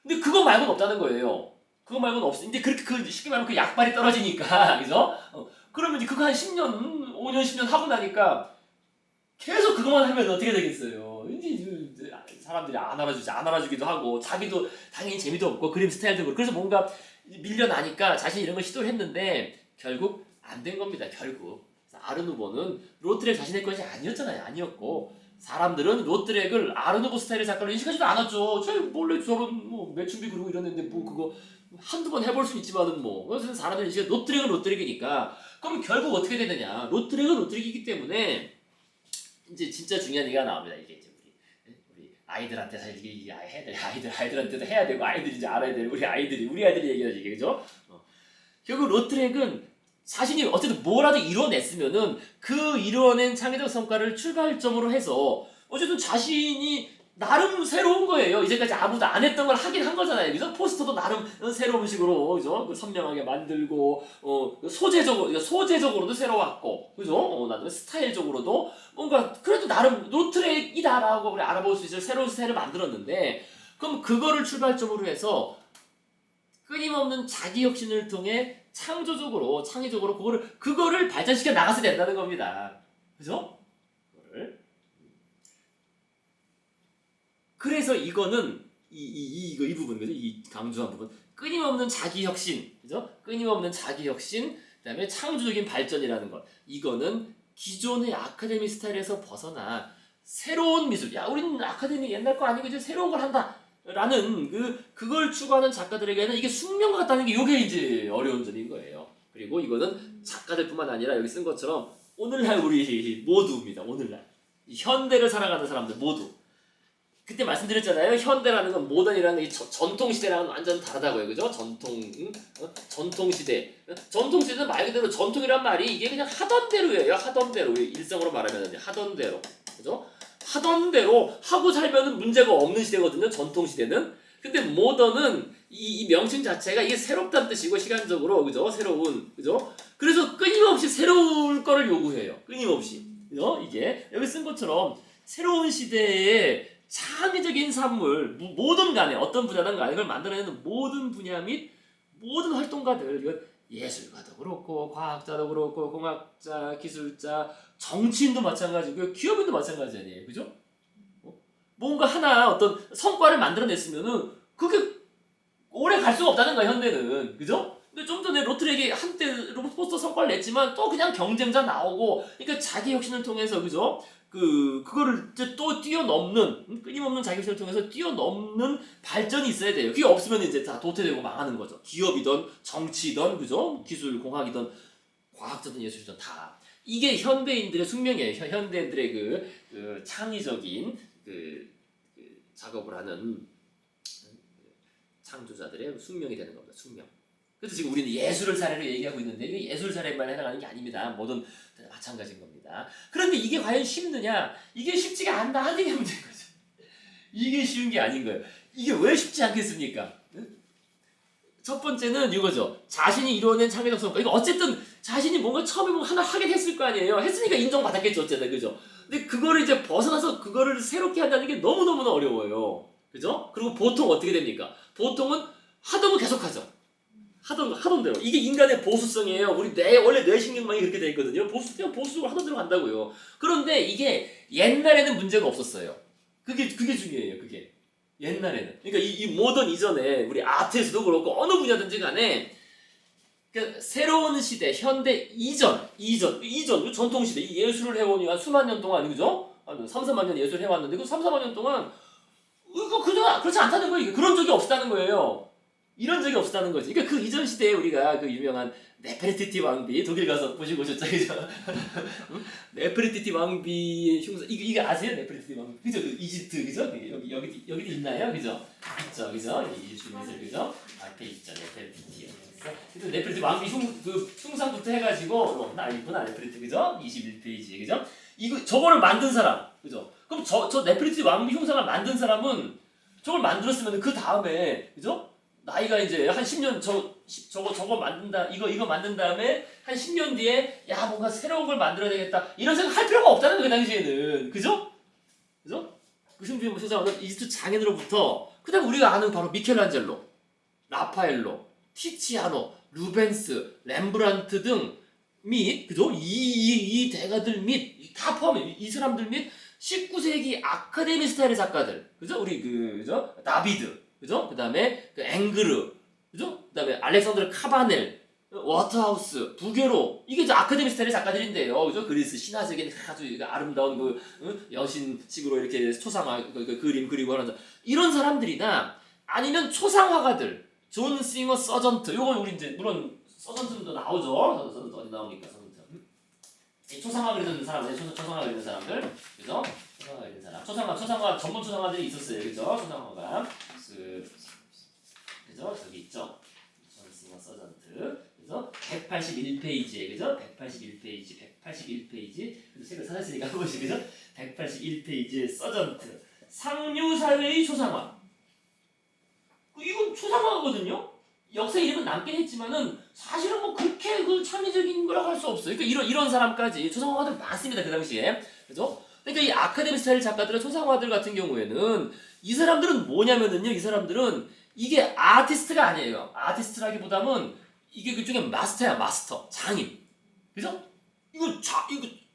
근데 그거 말고는 없다는 거예요. 그거 말고는 없어. 근데 그렇게 쉽게 말하면 그 약발이 떨어지니까 그죠? 그러면 이제 그거 한 10년, 5년, 10년 하고 나니까 계속 그것만 하면 어떻게 되겠어요? 이제 사람들이 안 알아주기도 하고 자기도 당연히 재미도 없고 그림 스타일도 그렇고 그래서 뭔가 밀려나니까 자신이 이런 걸 시도를 했는데 결국 안 된 겁니다. 결국 아른 후보는 로트렉 자신의 것이 아니었잖아요. 아니었고 사람들은 로트렉을 아른 후보 스타일의 작가로 인식하지도 않았죠. 저 원래 저런 뭐 매춘비 그러고 이러는데 뭐 그거 한두 번 해볼 수 있지만은 뭐 그래서 사람들이 이제 로트렉은 로트렉이니까 그럼 결국 어떻게 되느냐? 로트렉은 로트렉이기 때문에 이제 진짜 중요한 얘기가 나옵니다. 이게 이제 우리 아이들한테 사실 이게 해야 돼. 아이들한테도 해야 되고 아이들이 이제 알아야 되고 우리 아이들이 얘기하지 이게 그죠? 결국 로트렉은 자신이 어쨌든 뭐라도 이뤄냈으면은 그 이뤄낸 창의적 성과를 출발점으로 해서 어쨌든 자신이 나름 새로운 거예요. 이제까지 아무도 안 했던 걸 하긴 한 거잖아요. 그죠? 포스터도 나름 새로운 식으로 그죠? 선명하게 만들고 소재적으로도 새로웠고 그죠? 나중에 스타일적으로도 뭔가 그래도 나름 로트렉이다라고 우리 알아볼 수 있을 새로운 스타일을 만들었는데 그럼 그거를 출발점으로 해서 끊임없는 자기 혁신을 통해 창조적으로 창의적으로 그거를 발전시켜 나가서 된다는 겁니다. 그죠? 그래서 이거는 이 부분 그죠? 이 강조한 부분 끊임없는 자기 혁신 그죠? 끊임없는 자기 혁신 그다음에 창조적인 발전이라는 것 이거는 기존의 아카데미 스타일에서 벗어나 새로운 미술 야 우리는 아카데미 옛날 거 아니고 이제 새로운 걸 한다 라는 그걸 추구하는 작가들에게는 이게 숙명 같다는 게 이게 이제 어려운 점인 거예요. 그리고 이거는 작가들뿐만 아니라 여기 쓴 것처럼 오늘날 우리 모두입니다. 오늘날 이 현대를 살아가는 사람들 모두 그때 말씀드렸잖아요. 현대라는 건 모던이라는 게 전통 시대랑은 완전 다르다고요. 그죠? 전통 시대. 전통 시대는 말 그대로 전통이란 말이 이게 그냥 하던 대로예요. 하던 대로. 우리 일상으로 말하면 하던 대로. 그죠? 하던 대로 하고 살면은 문제가 없는 시대거든요. 전통 시대는. 근데 모던은 이 명칭 자체가 이게 새롭다는 뜻이고 시간적으로 그죠? 새로운 그죠? 그래서 끊임없이 새로울 거를 요구해요. 끊임없이. 그죠? 이게 여기 쓴 것처럼 새로운 시대에 창의적인 산물 모든 간에 어떤 분야든 간에 이걸 만들어내는 모든 분야 및 모든 활동가들 예술가도 그렇고 과학자도 그렇고 공학자, 기술자, 정치인도 마찬가지고요. 기업인도 마찬가지 아니에요. 그죠? 뭔가 하나 어떤 성과를 만들어냈으면은 그게 오래 갈 수가 없다는 거야 현대는. 그죠? 근데 좀 전에 로트렉이 한때 로봇포스터 성과를 냈지만 또 그냥 경쟁자 나오고 그러니까 자기 혁신을 통해서 그죠? 그거를 이제 또 뛰어넘는 끊임없는 자기 혁신을 통해서 뛰어넘는 발전이 있어야 돼요. 그게 없으면 이제 다 도태되고 망하는 거죠. 기업이든 정치든 그죠? 기술, 공학이든 과학자든 예술이든 다 이게 현대인들의 숙명이에요. 현대인들의 그 창의적인 작업을 하는 창조자들의 숙명이 되는 겁니다. 숙명. 그래서 지금 우리는 예술을 사례로 얘기하고 있는데 이게 예술 사례만 해당하는 게 아닙니다. 뭐든 마찬가지인 겁니다. 그런데 이게 과연 쉽느냐? 이게 쉽지가 않다 하는 게 문제인 거죠. 이게 쉬운 게 아닌 거예요. 이게 왜 쉽지 않겠습니까? 첫 번째는 이거죠. 자신이 이뤄낸 창의적 성과. 이거 어쨌든 자신이 뭔가 처음에 뭐 하나 하긴 했을 거 아니에요. 했으니까 인정받았겠죠. 어쨌든 그죠? 근데 그거를 이제 벗어나서 그거를 새롭게 한다는 게 너무너무 어려워요. 그죠? 그리고 보통 어떻게 됩니까? 보통은 하던 거 계속하죠. 하던 대로. 이게 인간의 보수성이에요. 우리 원래 뇌신경망이 그렇게 돼 있거든요. 보수적으로 하던 대로 간다고요. 그런데 이게 옛날에는 문제가 없었어요. 그게 중요해요. 그게. 옛날에는. 그러니까 이 모던 이전에 우리 아트에서도 그렇고 어느 분야든지 간에 그러니까 새로운 시대, 현대 이전, 전통 시대, 이 예술을 해오니 한 수만 년 동안 그죠? 한 3, 4만 년 예술을 해왔는데 그 3, 4만 년 동안 이거 그냥 그렇지 않다는 거예요. 그런 적이 없었다는 거예요. 이런 적이 없었다는 거지. 그러니까 그 이전 시대에 우리가 그 유명한 네페르티티 왕비 독일 가서 보시고 오셨죠, 그죠? 네페르티티 왕비의 흉상 이게 아세요, 네페르티티 왕비? 그죠? 그 이집트 그죠? 여기도 있나요, 그죠? 있죠, 그죠? 이집트 미술 그죠? 앞에 있죠, 네페르티티. 그래서 네페르티티 왕비 흉상부터 해가지고 이구나 네페르티티 그죠? 21페이지 그죠? 저거를 만든 사람 그죠? 그럼 저 네페르티티 왕비 흉상을 만든 사람은 저걸 만들었으면 그 다음에 그죠? 나이가 이제 한 10년 저거 만든다 이거 만든 다음에 한 10년 뒤에 야 뭔가 새로운 걸 만들어야 되겠다 이런 생각 할 필요가 없다는 거예요 그 당시에는 그죠? 그 승주의 세상은 이집트 장인으로부터 그다음 우리가 아는 바로 미켈란젤로, 라파엘로, 티치아노, 루벤스, 렘브란트 등 및 그죠? 이 대가들 및 다 포함해 이 사람들 및 19세기 아카데미 스타일의 작가들 그죠? 우리 그죠? 다비드 그죠? 그다음에 그 앵그르 그죠? 그다음에 알렉산드르 카바넬 워터하우스, 부게로 이게 이제 아카데미 스타일의 작가들인데요, 그죠? 그리스 신화적인 아주 아름다운 그 여신식으로 이렇게 초상화 그 그림 그리고 하는 이런 사람들이나 아니면 초상화가들, 존 싱어 서전트, 요건 우리 이제 물론 서전트도 나오죠. 서전트 어디 나옵니까? 서전트. 이 초상화 그리는 사람들, 초상화 그리는 사람들, 그죠? 초상화 그리는 사람, 초상화 전문 초상화들이 있었어요, 그죠? 초상화가 그죠? 저기 있죠. 존 싱어 서전트. 그래서 181페이지에 그죠? 181페이지 그래서 책을 사셨으니까 한 번씩 그죠? 181페이지에 서전트 상류사회의 초상화 이건 초상화거든요? 역사 이름은 남긴 했지만은 사실은 뭐 그렇게 그 창의적인 거라고 할 수 없어요. 그러니까 이런 사람까지 초상화가들 많습니다 그 당시에 그죠? 그러니까 이 아카데미 스타일 작가들의 초상화들 같은 경우에는 이 사람들은 뭐냐면은요 이 사람들은 이게 아티스트가 아니에요. 아티스트라기보다는 이게 그중에 마스터야 마스터 장인 그죠? 이거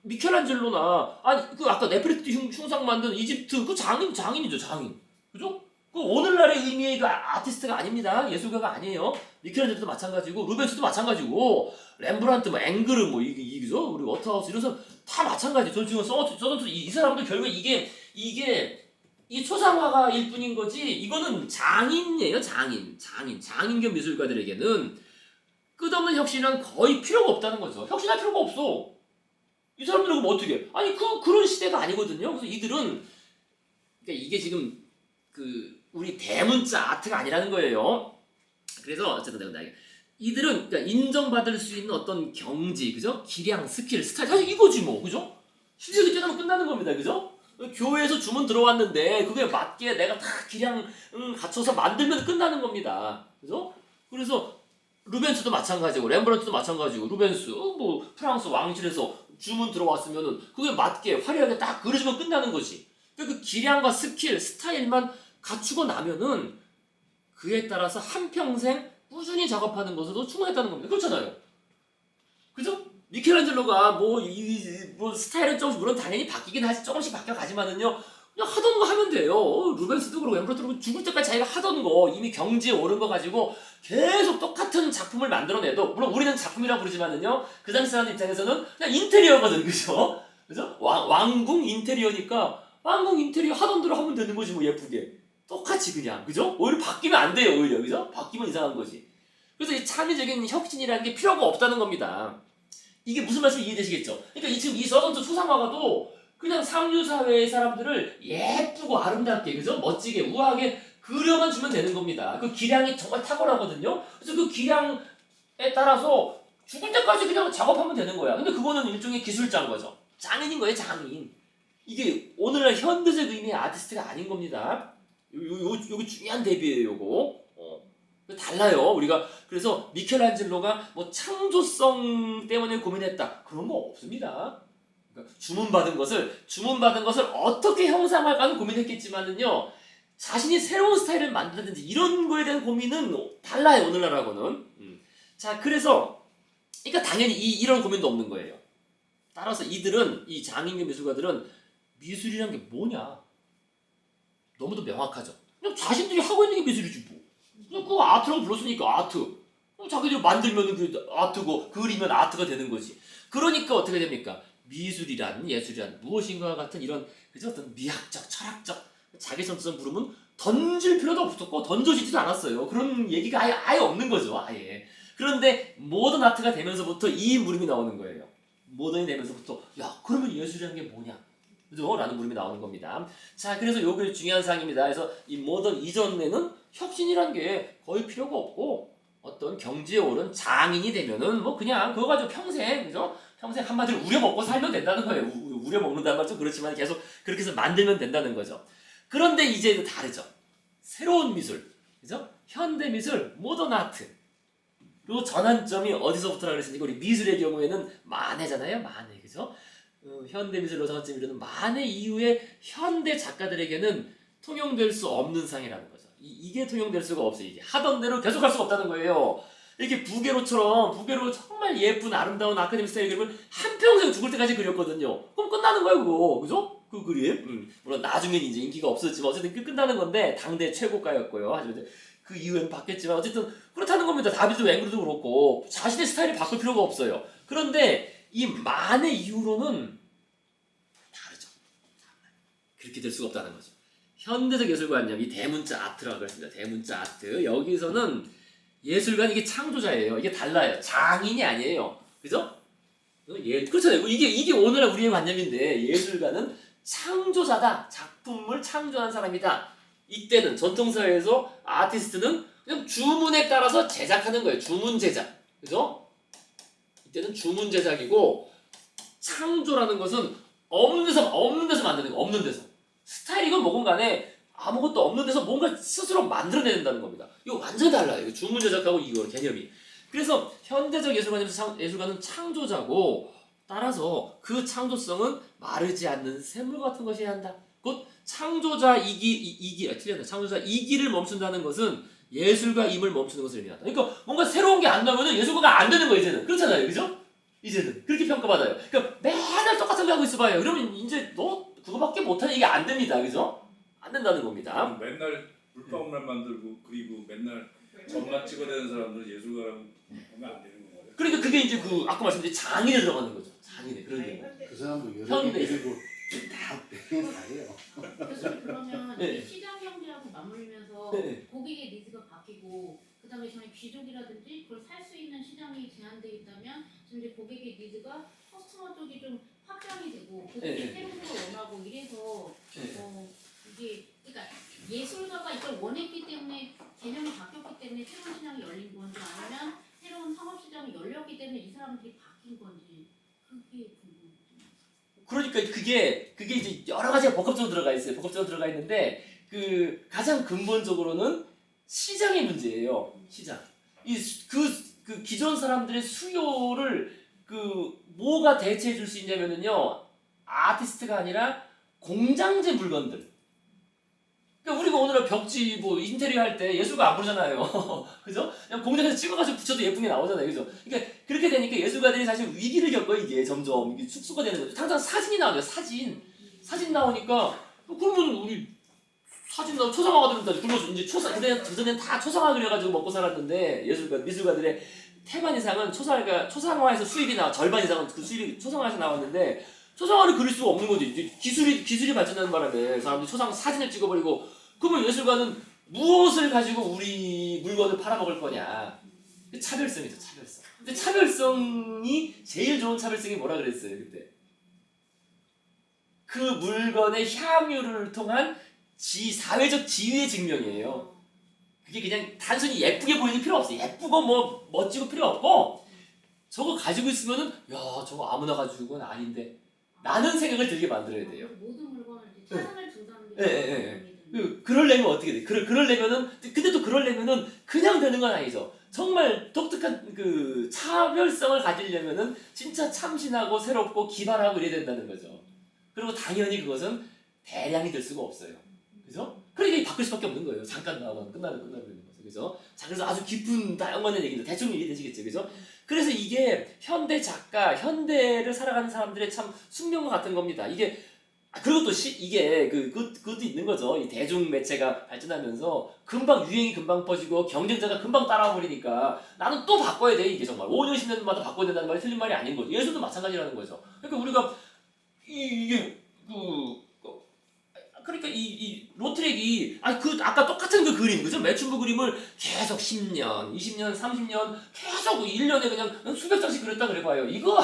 미켈란젤로나 아니 그 아까 네페르티티 흉상 만든 이집트 그 장인이죠 장인 그죠? 그 오늘날의 의미의 그 아티스트가 아닙니다 예술가가 아니에요. 미켈란젤로도 마찬가지고 루벤스도 마찬가지고 렘브란트 뭐 앵그르 뭐 이죠 우리 워터하우스 이런 사람 다 마찬가지. 저 지금 서전트 이 사람도 결국 이게 이 초상화가일 뿐인 거지 이거는 장인이에요 장인 겸 미술가들에게는 끝없는 혁신은 거의 필요가 없다는 거죠. 혁신할 필요가 없어. 이 사람들은 뭐 어떻게? 아니 그런 시대가 아니거든요. 그래서 이들은 그러니까 이게 지금 그 우리 대문자 아트가 아니라는 거예요. 그래서 어쨌든 내가 이들은 그러니까 인정받을 수 있는 어떤 경지, 그죠? 기량, 스킬, 스타일 사실 이거지 뭐, 그죠? 실력이 뛰어나면 끝나는 겁니다, 그죠? 교회에서 주문 들어왔는데 그게 맞게 내가 다 기량 갖춰서 만들면 끝나는 겁니다, 그죠? 그래서 루벤스도 마찬가지고 렘브란트도 마찬가지고 루벤스 뭐 프랑스 왕실에서 주문 들어왔으면은 그게 맞게 화려하게 딱 그려주면 끝나는 거지. 그 기량과 스킬, 스타일만 갖추고 나면은 그에 따라서 한평생 꾸준히 작업하는 것으로 충분했다는 겁니다. 그렇잖아요. 그죠? 미켈란젤로가 뭐 스타일은 조금씩 물론 당연히 바뀌긴 하지 조금씩 바뀌어가지만은요 그냥 하던 거 하면 돼요. 루벤스도 그러고 렘브란트도 그러고 죽을 때까지 자기가 하던 거 이미 경지에 오른 거 가지고 계속 똑같은 작품을 만들어내도 물론 우리는 작품이라고 부르지만은요 그 당시 사람 입장에서는 그냥 인테리어거든 그죠? 그죠? 왕궁 인테리어니까 왕궁 인테리어 하던 대로 하면 되는 거지 뭐 예쁘게 똑같이 그냥 그죠? 오히려 바뀌면 안 돼요 오히려 그죠? 바뀌면 이상한 거지. 그래서 이 창의적인 혁신이라는 게 필요가 없다는 겁니다. 이게 무슨 말씀인지 이해되시겠죠? 그러니까 지금 이 서전트 초상화가도 그냥 상류사회의 사람들을 예쁘고 아름답게 그죠? 멋지게 우아하게 그려만 주면 되는 겁니다. 그 기량이 정말 탁월하거든요. 그래서 그 기량에 따라서 죽을 때까지 그냥 작업하면 되는 거야. 근데 그거는 일종의 기술자인 거죠. 장인인 거예요, 장인. 이게 오늘날 현대적 의미의 아티스트가 아닌 겁니다. 요거 중요한 대비예요, 요거. 달라요. 우리가 그래서 미켈란젤로가 뭐 창조성 때문에 고민했다. 그런 거 없습니다. 그러니까 주문받은 것을 어떻게 형상화할까는 고민했겠지만은요. 자신이 새로운 스타일을 만들든지 이런 거에 대한 고민은 달라요 오늘날하고는. 자 그래서 그러니까 당연히 이런 고민도 없는 거예요. 따라서 이들은 이 장인급 미술가들은 미술이란 게 뭐냐 너무도 명확하죠. 그냥 자신들이 하고 있는 게 미술이지 뭐. 그냥 그거 아트라고 불렀으니까 아트. 자기들이 만들면 그 아트고 그리면 아트가 되는 거지. 그러니까 어떻게 됩니까? 미술이란 예술이란 무엇인가와 같은 이런 그죠 어떤 미학적 철학적 자기성처럼 부르면 던질 필요도 없었고 던져지지도 않았어요. 그런 얘기가 아예 없는 거죠. 아예. 그런데 모던 아트가 되면서부터 이 물음이 나오는 거예요. 모던이 되면서부터 야 그러면 예술이라는 게 뭐냐? 그죠? 라는 물음이 나오는 겁니다. 자 그래서 요게 중요한 사항입니다. 그래서 이 모던 이전에는 혁신이란 게 거의 필요가 없고 어떤 경지에 오른 장인이 되면은 뭐 그냥 그거 가지고 평생 그죠? 평생 한마디로 우려먹고 살면 된다는 거예요. 우려먹는다는 말 좀 그렇지만 계속 그렇게 해서 만들면 된다는 거죠. 그런데 이제 다르죠. 새로운 미술, 그죠? 현대미술, 모던 아트. 요 전환점이 어디서부터라 그랬으니까 우리 미술의 경우에는 만해잖아요. 만해. 그죠? 현대미술로 전환점이 이루는 만해 이후에 현대 작가들에게는 통용될 수 없는 상이라는 거죠. 이게 통용될 수가 없어요. 이게 하던 대로 계속 할 수가 없다는 거예요. 이렇게 부게로 정말 예쁜 아름다운 아카데미 스타일 그림을 한평생 죽을 때까지 그렸거든요. 그럼 끝나는 거예요, 그거. 그죠? 그 그림. 물론 나중엔 이제 인기가 없었지만 어쨌든 끝나는 건데 당대 최고가였고요. 하지만 그 이후에는 바뀌었지만 어쨌든 그렇다는 겁니다. 다비드 앵그르도 그렇고 자신의 스타일을 바꿀 필요가 없어요. 그런데 이 만의 이후로는 다르죠. 그렇게 될 수가 없다는 거죠. 현대적 예술관념, 이 대문자 아트라고 했습니다. 대문자 아트. 여기서는 예술가는 이게 창조자예요. 이게 달라요. 장인이 아니에요. 그죠? 그렇잖아요. 이게 오늘날 우리의 관념인데 예술가는 창조자다. 작품을 창조한 사람이다. 이때는 전통사회에서 아티스트는 그냥 주문에 따라서 제작하는 거예요. 주문 제작. 그죠? 이때는 주문 제작이고 창조라는 것은 없는 데서 만드는 거. 없는 데서. 스타일이건 뭐건 간에 아무것도 없는 데서 뭔가 스스로 만들어내는다는 겁니다. 이거 완전히 달라요. 이거 주문 제작하고 이거 개념이. 그래서 현대적 예술가는 창조자고 따라서 그 창조성은 마르지 않는 샘물 같은 것이어야 한다. 곧 창조자 틀렸네. 창조자 이기를 멈춘다는 것은 예술가임을 멈추는 것을 의미한다. 그러니까 뭔가 새로운 게 안 나오면 예술가가 안 되는 거예요. 이제는. 그렇잖아요. 그죠? 이제는 그렇게 평가받아요. 그러니까 맨날 똑같은 거 하고 있어봐요. 그러면 이제 너 그거밖에 못하니 이게 안 됩니다. 그죠? 안 된다는 겁니다. 맨날 물방울만 만들고 그리고 맨날 점만 찍어대는 사람들은 예술가라고 하면 안 되는 거예요. 그러니까 그게 이제 아까 말씀드린 장인에 들어가는 거죠. 장인에 그런 게. 그 사람도 여러 현대. 개 그리고 다 백년 다예요. 교수님 그러면 네. 이 시장 경제하고 맞물리면서 네. 고객의 니즈가 바뀌고 그다음에 저희 귀족이라든지 그걸 살 수 있는 시장이 제한되어 있다면 지금 이제 고객의 니즈가 커스터머 쪽이 좀 확장이 되고 고객이 네. 새로운 걸 원하고 이래서 네. 이게 그러니까 예술가가 이걸 원했기 때문에 개념이 바뀌었기 때문에 새로운 시장이 열린 건지 아니면 새로운 상업 시장이 열렸기 때문에 이 사람들이 바뀐 건지 그게 궁금해요. 그러니까 그게 이제 여러 가지가 복합적으로 들어가 있어요. 복합적으로 들어가 있는데 그 가장 근본적으로는 시장의 문제예요. 시장. 그 기존 사람들의 수요를 뭐가 대체해 줄 수 있냐면은요. 아티스트가 아니라 공장제 물건들. 그러니까 우리가 오늘날 벽지 인테리어 할 때 예술가 안 부르잖아요. 그죠? 그냥 공장에서 찍어가지고 붙여도 예쁜 게 나오잖아요. 그죠? 그러니까 그렇게 되니까 예술가들이 사실 위기를 겪어요. 이게 점점 이게 축소가 되는 거죠. 당장 사진이 나오죠. 사진 나오니까 그러면 우리 사진 나오면 초상화가 되는다. 이제 그전엔 다 초상화 그려가지고 먹고 살았는데 미술가들의 태반 이상은 초상화에서 수입이 절반 이상은 그 수입이 초상화에서 나왔는데 초상화를 그릴 수가 없는 거지. 이제 기술이 발전하는 바람에 사람들이 사진을 찍어버리고 그러면 예술가는 무엇을 가지고 우리 물건을 팔아먹을 거냐. 차별성이죠. 차별성. 근데 차별성이 제일 좋은 차별성이 뭐라 그랬어요 그때? 그 물건의 향유를 통한 사회적 지위의 증명이에요. 그게 그냥 단순히 예쁘게 보이는 필요 없어요. 예쁘고 멋지고 필요 없고 저거 가지고 있으면은 야 저거 아무나 가지고 건 아닌데 라는 생각을 들게 만들어야 돼요. 모든 물건을 이제 차선을 둔다는 게 그러려면 어떻게 돼? 그러려면은 근데 또 그러려면은 그냥 되는 건 아니죠. 정말 독특한 그 차별성을 가지려면은 진짜 참신하고 새롭고 기발하고 이래야 된다는 거죠. 그리고 당연히 그것은 대량이 될 수가 없어요. 그죠? 그러니까 바꿀 수밖에 없는 거예요. 잠깐 나오면 끝나는 거죠. 그죠? 자, 그래서 아주 깊은 연관된 얘기인데 대충 이해되시겠죠? 그죠? 그래서 이게 현대 작가, 현대를 살아가는 사람들의 참 숙명과 같은 겁니다. 이게 그리고 또 이게 그것도 있는 거죠. 이 대중 매체가 발전하면서 유행이 금방 퍼지고 경쟁자가 금방 따라와 버리니까 나는 또 바꿔야 돼. 이게 정말 5년 10년마다 바꿔야 된다는 말이 틀린 말이 아닌 거죠. 예술도 마찬가지라는 거죠. 그러니까 우리가 그러니까 이 로트렉이 아까 똑같은 그 그림 그죠? 매춘부 그림을 계속 10년, 20년, 30년 계속 1년에 그냥 수백 장씩 그렸다 그래봐요. 이거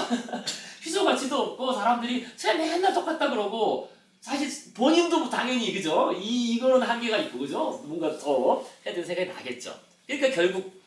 희소 가치도 없고 사람들이 맨날 똑같다 그러고 사실 본인도 당연히 그죠? 이거는 한계가 있고 그죠? 뭔가 더 해야 되는 생각이 나겠죠. 그러니까 결국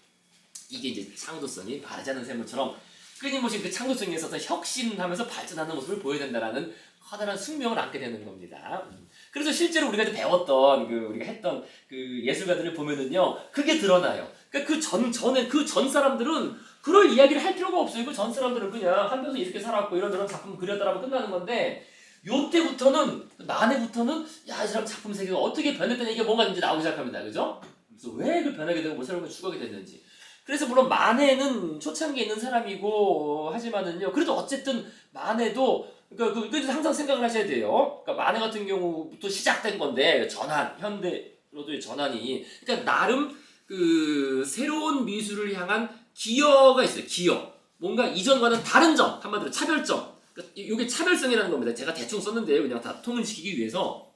이게 이제 창조성이 바르지 않은 샘물처럼 끊임없이 그 창조성에 있어서 혁신하면서 발전하는 모습을 보여야 된다라는 커다란 숙명을 안게 되는 겁니다. 그래서 실제로 우리가 배웠던 우리가 했던 그 예술가들을 보면은요, 그게 드러나요. 그러니까 그 전 사람들은 그럴 이야기를 할 필요가 없어요. 그 전 사람들은 그냥 하면서 이렇게 살았고 이런저런 작품 그렸다라고 끝나는 건데, 요때부터는 만해부터는 야, 이 사람 작품 세계가 어떻게 변했다는 얘기가 뭔가 이제 나오기 시작합니다. 그죠? 그래서 왜 그 변하게 되고 뭐 새로운 죽게 됐는지. 그래서 물론 만해는 초창기에 있는 사람이고 하지만은요, 그래도 어쨌든 만해도 그러니까 항상 생각을 하셔야 돼요. 그러니까 만해 같은 경우부터 시작된 건데 전환, 현대로도의 전환이, 그러니까 나름 그 새로운 미술을 향한 기여가 있어요. 기여. 뭔가 이전과는 다른 점, 한마디로 차별점. 그러니까 이게 차별성이라는 겁니다. 제가 대충 썼는데요, 그냥 다 통일시키기 위해서.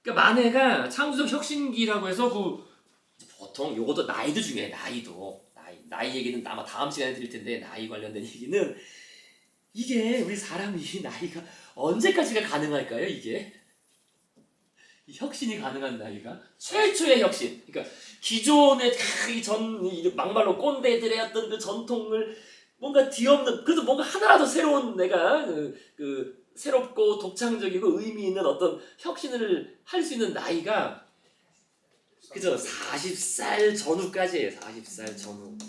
그러니까 만해가 창조적 혁신기라고 해서 보통 요것도 나이도 중요해. 나이 얘기는 아마 다음 시간에 드릴 텐데, 나이 관련된 얘기는 이게 우리 사람이 나이가 언제까지가 가능할까요? 이게 이 혁신이 가능한 나이가 최초의 혁신. 그러니까 기존의 막말로 꼰대들의 어떤 그 전통을 뭔가 뒤엎는, 그래도 뭔가 하나라도 새로운 내가 새롭고 독창적이고 의미 있는 어떤 혁신을 할 수 있는 나이가 그죠? 40살 전후까지예요. 40살 전후까지.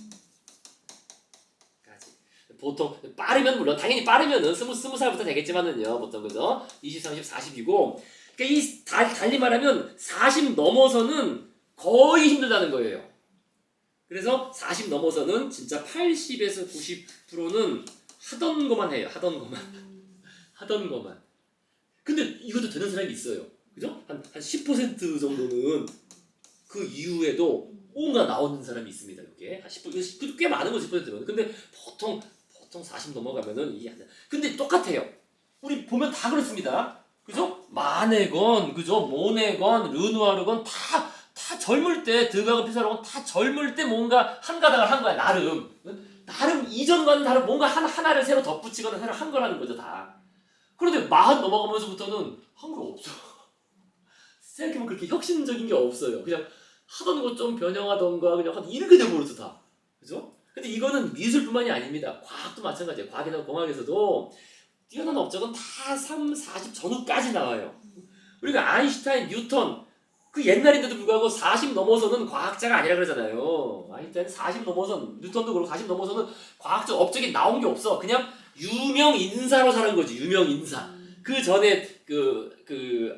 보통 빠르면 물론 당연히 빠르면은 20살부터 되겠지만은요. 보통 그죠? 20, 30, 40이고. 그러니까 달리 말하면 40 넘어서는 거의 힘들다는 거예요. 그래서 40 넘어서는 진짜 80에서 90%는 하던 것만 해요. 하던 것만. 근데 이것도 되는 사람이 있어요. 그죠? 한 10% 정도는 그 이후에도 뭔가 나오는 사람이 있습니다. 이게 한 10%, 꽤 많은 거 10%면. 근데 보통 40 넘어가면은 이게 안 돼. 근데 똑같아요. 우리 보면 다 그렇습니다. 그죠? 마네건, 그죠? 모네건, 르누아르건 다 젊을 때, 드가건, 피사로건 다 젊을 때 뭔가 한 가닥을 한 거야. 나름 이전과는 다른 뭔가 하나를 새로 덧붙이거나 새로 한 거라는 거죠, 다. 그런데 40 넘어가면서부터는 한 거 없어. 생각해보면 그렇게 혁신적인 게 없어요. 그냥 하던 거 좀 변형하던가 그냥 이렇게 돼버렸어, 다. 그죠? 근데 이거는 미술뿐만이 아닙니다. 과학도 마찬가지예요. 과학이나 공학에서도 뛰어난 업적은 다 40 전후까지 나와요. 우리가 아인슈타인, 뉴턴, 그 옛날인데도 불구하고 40 넘어서는 과학자가 아니라 그러잖아요. 아인슈타인 40 넘어선, 뉴턴도 그렇고 40 넘어서는 과학적 업적이 나온 게 없어. 그냥 유명 인사로 사는 거지. 유명 인사. 그 전에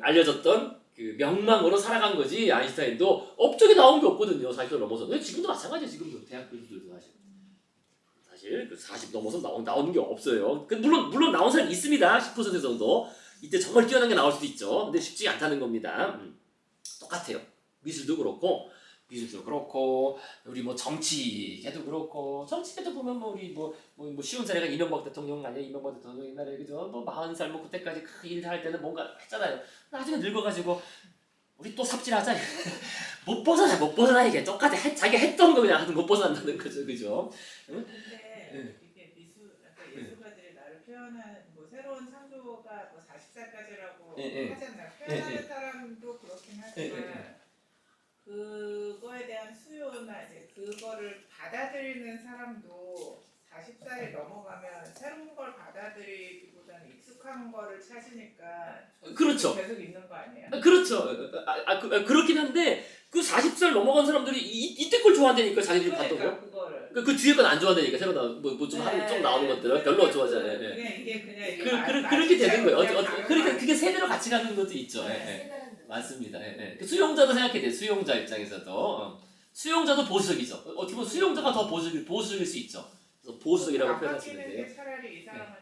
알려졌던 그 명망으로 살아간 거지. 아인슈타인도 업적이 나온 게 없거든요. 40살 넘어서. 지금도 마찬가지예요. 지금도 대학 교수들도 사실 그 40 넘어서 나오는 게 없어요. 물론 나온 사람이 있습니다. 10% 정도. 이때 정말 뛰어난 게 나올 수도 있죠. 근데 쉽지 않다는 겁니다. 똑같아요. 미술도 그렇고 우리 뭐 정치계도 그렇고, 정치계도 보면 우리 쉬운 사례가 이명박 대통령 아니야? 이명박 대통령 옛날에 그죠? 40살 그때까지 그 일 할 때는 뭔가 했잖아요. 나중에 늙어가지고 우리 또 삽질하자. 못 벗어나 이게 똑같아. 자기 했던 거 그냥 못 벗어난다는 거죠, 그죠? 근데 이게 예술가들이 나를 표현한 새로운 창조가 40살까지라고 하잖아요. 표현하는 사람도 그렇긴 하지만 그거에 대한 수요나 이제 그거를 받아들이는 사람도 40살이 넘어가면 새로운 걸 받아들이기보다는 익숙한 거를 찾으니까 그렇죠. 계속 있는 거 아니에요? 그렇죠. 그렇긴 한데 그 40살 넘어간 사람들이 이때 걸 좋아한다니까, 자기들이 봤던 거. 그거를. 그 뒤에 건 안 좋아한다니까. 새로 좀 나오는 것들은 별로 좋아하잖아요. 그렇게 되는 거예요. 그러니까 그게 세대로 같이 가는 것도 있죠. 맞습니다. 그 수용자도 생각해야 돼요. 수용자 입장에서도. 수용자도 보수적이죠. 어떻게 보면 수용자가 더 보수적일 수 있죠. 그래서 보수적이라고 표현하시는데요. 차라리 이 사람은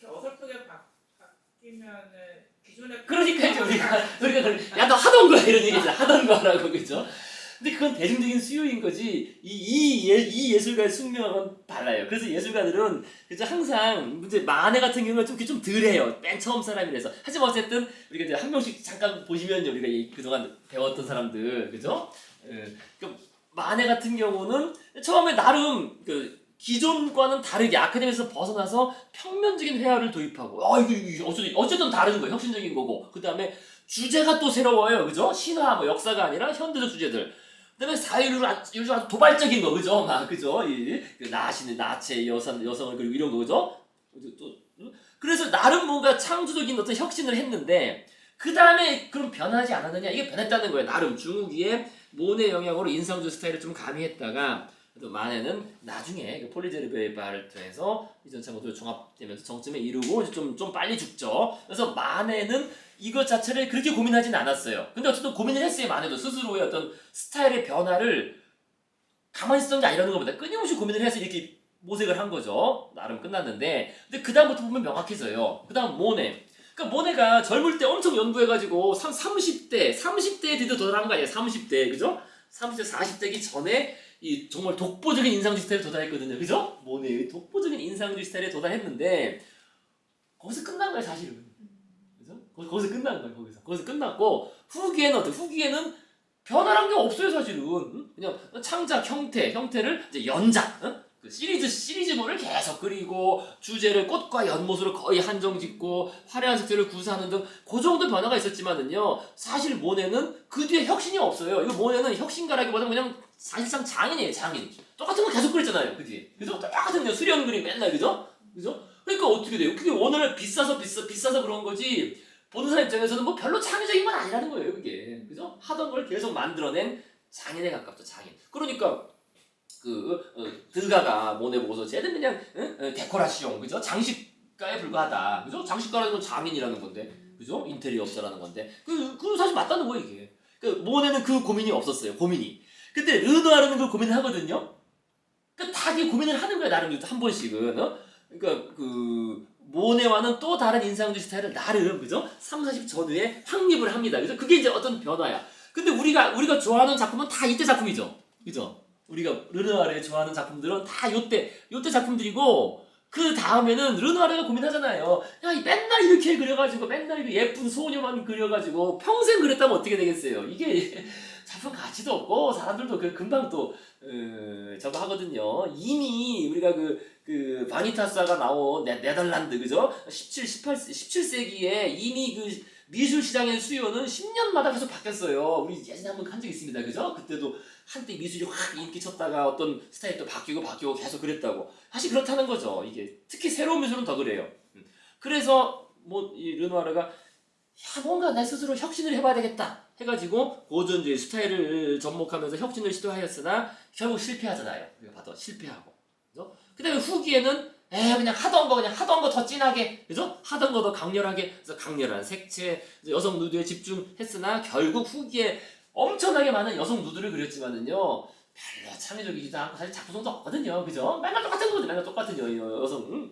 어설프게 바뀌면은 기존에 그러니까 우리가 야, 너 하던 거야 이런 얘기잖아. 하던 거라고, 그죠? 근데 그건 대중적인 수요인 거지. 이 예술가의 숙명은 달라요. 그래서 예술가들은 그죠, 항상 이제 만해 같은 경우는 좀 덜해요. 맨 처음 사람이라서. 하지만 어쨌든 우리가 이제 한 명씩 잠깐 보시면 우리가 그동안 배웠던 사람들, 그죠? 만해 같은 경우는 처음에 나름 기존과는 다르게 아카데미에서 벗어나서 평면적인 회화를 도입하고, 이거 어쨌든 다른 거예요. 혁신적인 거고. 그 다음에 주제가 또 새로워요. 그죠? 신화, 역사가 아니라 현대적 주제들. 그 다음에 사회를 아주 도발적인 거, 그죠? 그죠? 나시는 나체, 여성을 그리고 이런 거, 그죠? 그래서 나름 뭔가 창조적인 어떤 혁신을 했는데 그 다음에 그럼 변하지 않았느냐? 이게 변했다는 거예요. 나름 중후기에 모네 영향으로 인상주 스타일을 좀 가미했다가 또 마네는 나중에 폴리제르베 바르트에서 이전차 모두를 종합되면서 정점에 이르고 이제 좀 빨리 죽죠. 그래서 마네는 이것 자체를 그렇게 고민하지는 않았어요. 근데 어쨌든 고민을 했어요. 마네도 스스로의 어떤 스타일의 변화를 가만히 있었던 게 아니라는 것보다 끊임없이 고민을 해서 이렇게 모색을 한 거죠. 나름 끝났는데 근데 그 다음부터 보면 명확해져요. 그 다음 모네. 그러니까 모네가 젊을 때 엄청 연구해가지고 30대에 드디어 도달한 거 아니에요. 30대 그죠? 30대 40대기 전에 이 정말 독보적인 인상주의 스타일에 도달했거든요. 그죠? 모네의 독보적인 인상주의 스타일에 도달했는데 거기서 끝난 거예요 사실은. 그죠? 거기서 끝난 거예요. 거기서 끝났고 후기에는 변화란 게 없어요 사실은. 그냥 창작 형태를 이제 연작. 그 시리즈물을 계속 그리고 주제를 꽃과 연못으로 거의 한정짓고 화려한 색채를 구사하는 등 그 정도 변화가 있었지만은요 사실 모네는 그 뒤에 혁신이 없어요. 이거 모네는 혁신가라기보다는 그냥 사실상 장인이에요. 장인. 똑같은 거 계속 그렸잖아요. 그 뒤에. 그죠? 똑같은 거 수련 그림 맨날 그죠? 그러니까 어떻게 돼요? 그게 오늘 비싸서 그런 거지 보는 사람 입장에서는 뭐 별로 창의적인 건 아니라는 거예요. 그게. 그죠? 하던 걸 계속 만들어낸 장인에 가깝죠. 장인. 그러니까 드가가 모네 보고서 쟤는 그냥 데코라시옹 그죠? 장식가에 불과하다 그죠? 장식가라는 건 장인이라는 건데 그죠? 인테리어 업자라는 건데 그 사실 맞다는 거예요 이게. 모네는 그 고민이 없었어요. 고민이. 근데 르누아르는 그 고민을 하거든요. 다 이 고민을 하는 거야 나름 한 번씩은. 그러니까 모네와는 또 다른 인상주의 스타일을 나름 그죠? 30, 40 전후에 확립을 합니다. 그죠? 그게 이제 어떤 변화야. 근데 우리가 좋아하는 작품은 다 이때 작품이죠. 그죠? 우리가 르누아르의 좋아하는 작품들은 다 요때 작품들이고 그 다음에는 르누아르가 고민하잖아요. 야, 맨날 이렇게 그려가지고 맨날 이렇게 예쁜 소녀만 그려가지고 평생 그랬다면 어떻게 되겠어요? 이게 작품 가치도 없고 사람들도 금방 또 저거 하거든요. 이미 우리가 그 바니타스가 나온 네덜란드 그죠? 17세기에 이미 그 미술 시장의 수요는 10년마다 계속 바뀌었어요. 우리 예전에 한번 한 적 있습니다. 그죠? 그때도 한때 미술이 확 인기 쳤다가 어떤 스타일도 바뀌고 계속 그랬다고. 사실 그렇다는 거죠. 이게 특히 새로운 미술은 더 그래요. 그래서 이 르누아르가 뭔가 내 스스로 혁신을 해봐야 되겠다 해가지고 고전주의 스타일을 접목하면서 혁신을 시도하였으나 결국 실패하잖아요. 우리가 봐도 실패하고. 그죠? 그 다음에 후기에는 그냥 하던 거 더 진하게, 그죠? 하던 거 더 강렬하게, 그래서 강렬한 색채, 여성 누드에 집중했으나 결국 후기에 엄청나게 많은 여성 누드를 그렸지만은요, 별로 창의적이지도 않고 사실 작품성도 없거든요, 그죠? 맨날 똑같은 거죠, 맨날 똑같은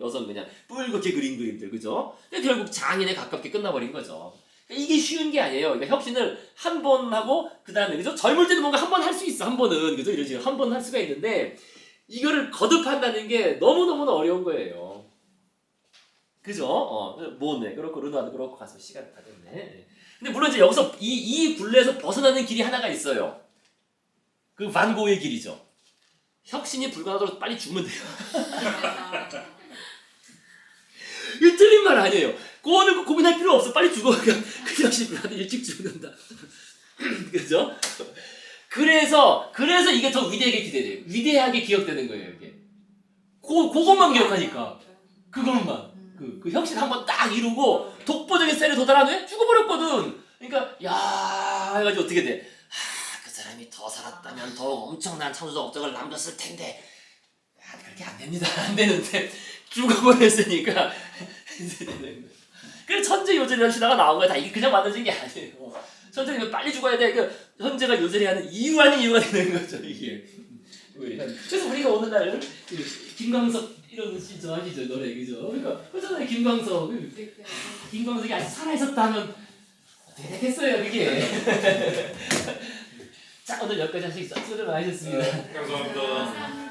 여성 그냥 뿔겋게 그린 그림들, 그죠? 근데 결국 장인에 가깝게 끝나버린 거죠. 이게 쉬운 게 아니에요. 그러니까 혁신을 한 번 하고 그 다음에 그죠? 젊을 때는 뭔가 한 번 할 수 있어, 한 번은, 그죠? 이런 식으로 한 번 할 수가 있는데. 이거를 거듭한다는 게 너무너무 어려운 거예요. 그죠? 모네 그렇고 르누아르도 그렇고 가서 시간 다 됐네. 근데 물론 이제 여기서 이 굴레에서 벗어나는 길이 하나가 있어요. 그 반 고흐의 길이죠. 혁신이 불가능하도록 빨리 죽으면 돼요. 이거 틀린 말 아니에요. 그거는 고민할 필요 없어. 빨리 죽어. 그냥 그 혁신이 불가능하면 일찍 죽는다. 그죠? 그래서 이게 더 위대하게 기대돼요. 위대하게 기억되는 거예요, 이게. 그것만 기억하니까. 그것만. 그 혁신 한번 딱 이루고 독보적인 스타일에 도달한 후에 죽어버렸거든. 그러니까 야 해가지고 어떻게 돼? 그 사람이 더 살았다면 더 엄청난 창조적 업적을 남겼을 텐데 그렇게 안 됩니다. 안 되는데 죽어버렸으니까 그래서 천재 요절이라는 신화가 나온 거야. 다 이게 그냥 만들어진 게 아니에요. 천재가 빨리 죽어야 돼. 현재가 요절이 하는 이유 아닌 이유가 되는 거죠, 이게. 그래서 우리가 오늘날 김광석 이런 시 좋아하시죠, 노래, 그죠? 그러니까 그잖아요, 김광석이 아직 살아있었다면 어떻게 됐겠어요, 그게. 자, 오늘 여기까지 하시겠습니다. 수고들 많으셨습니다. 감사합니다.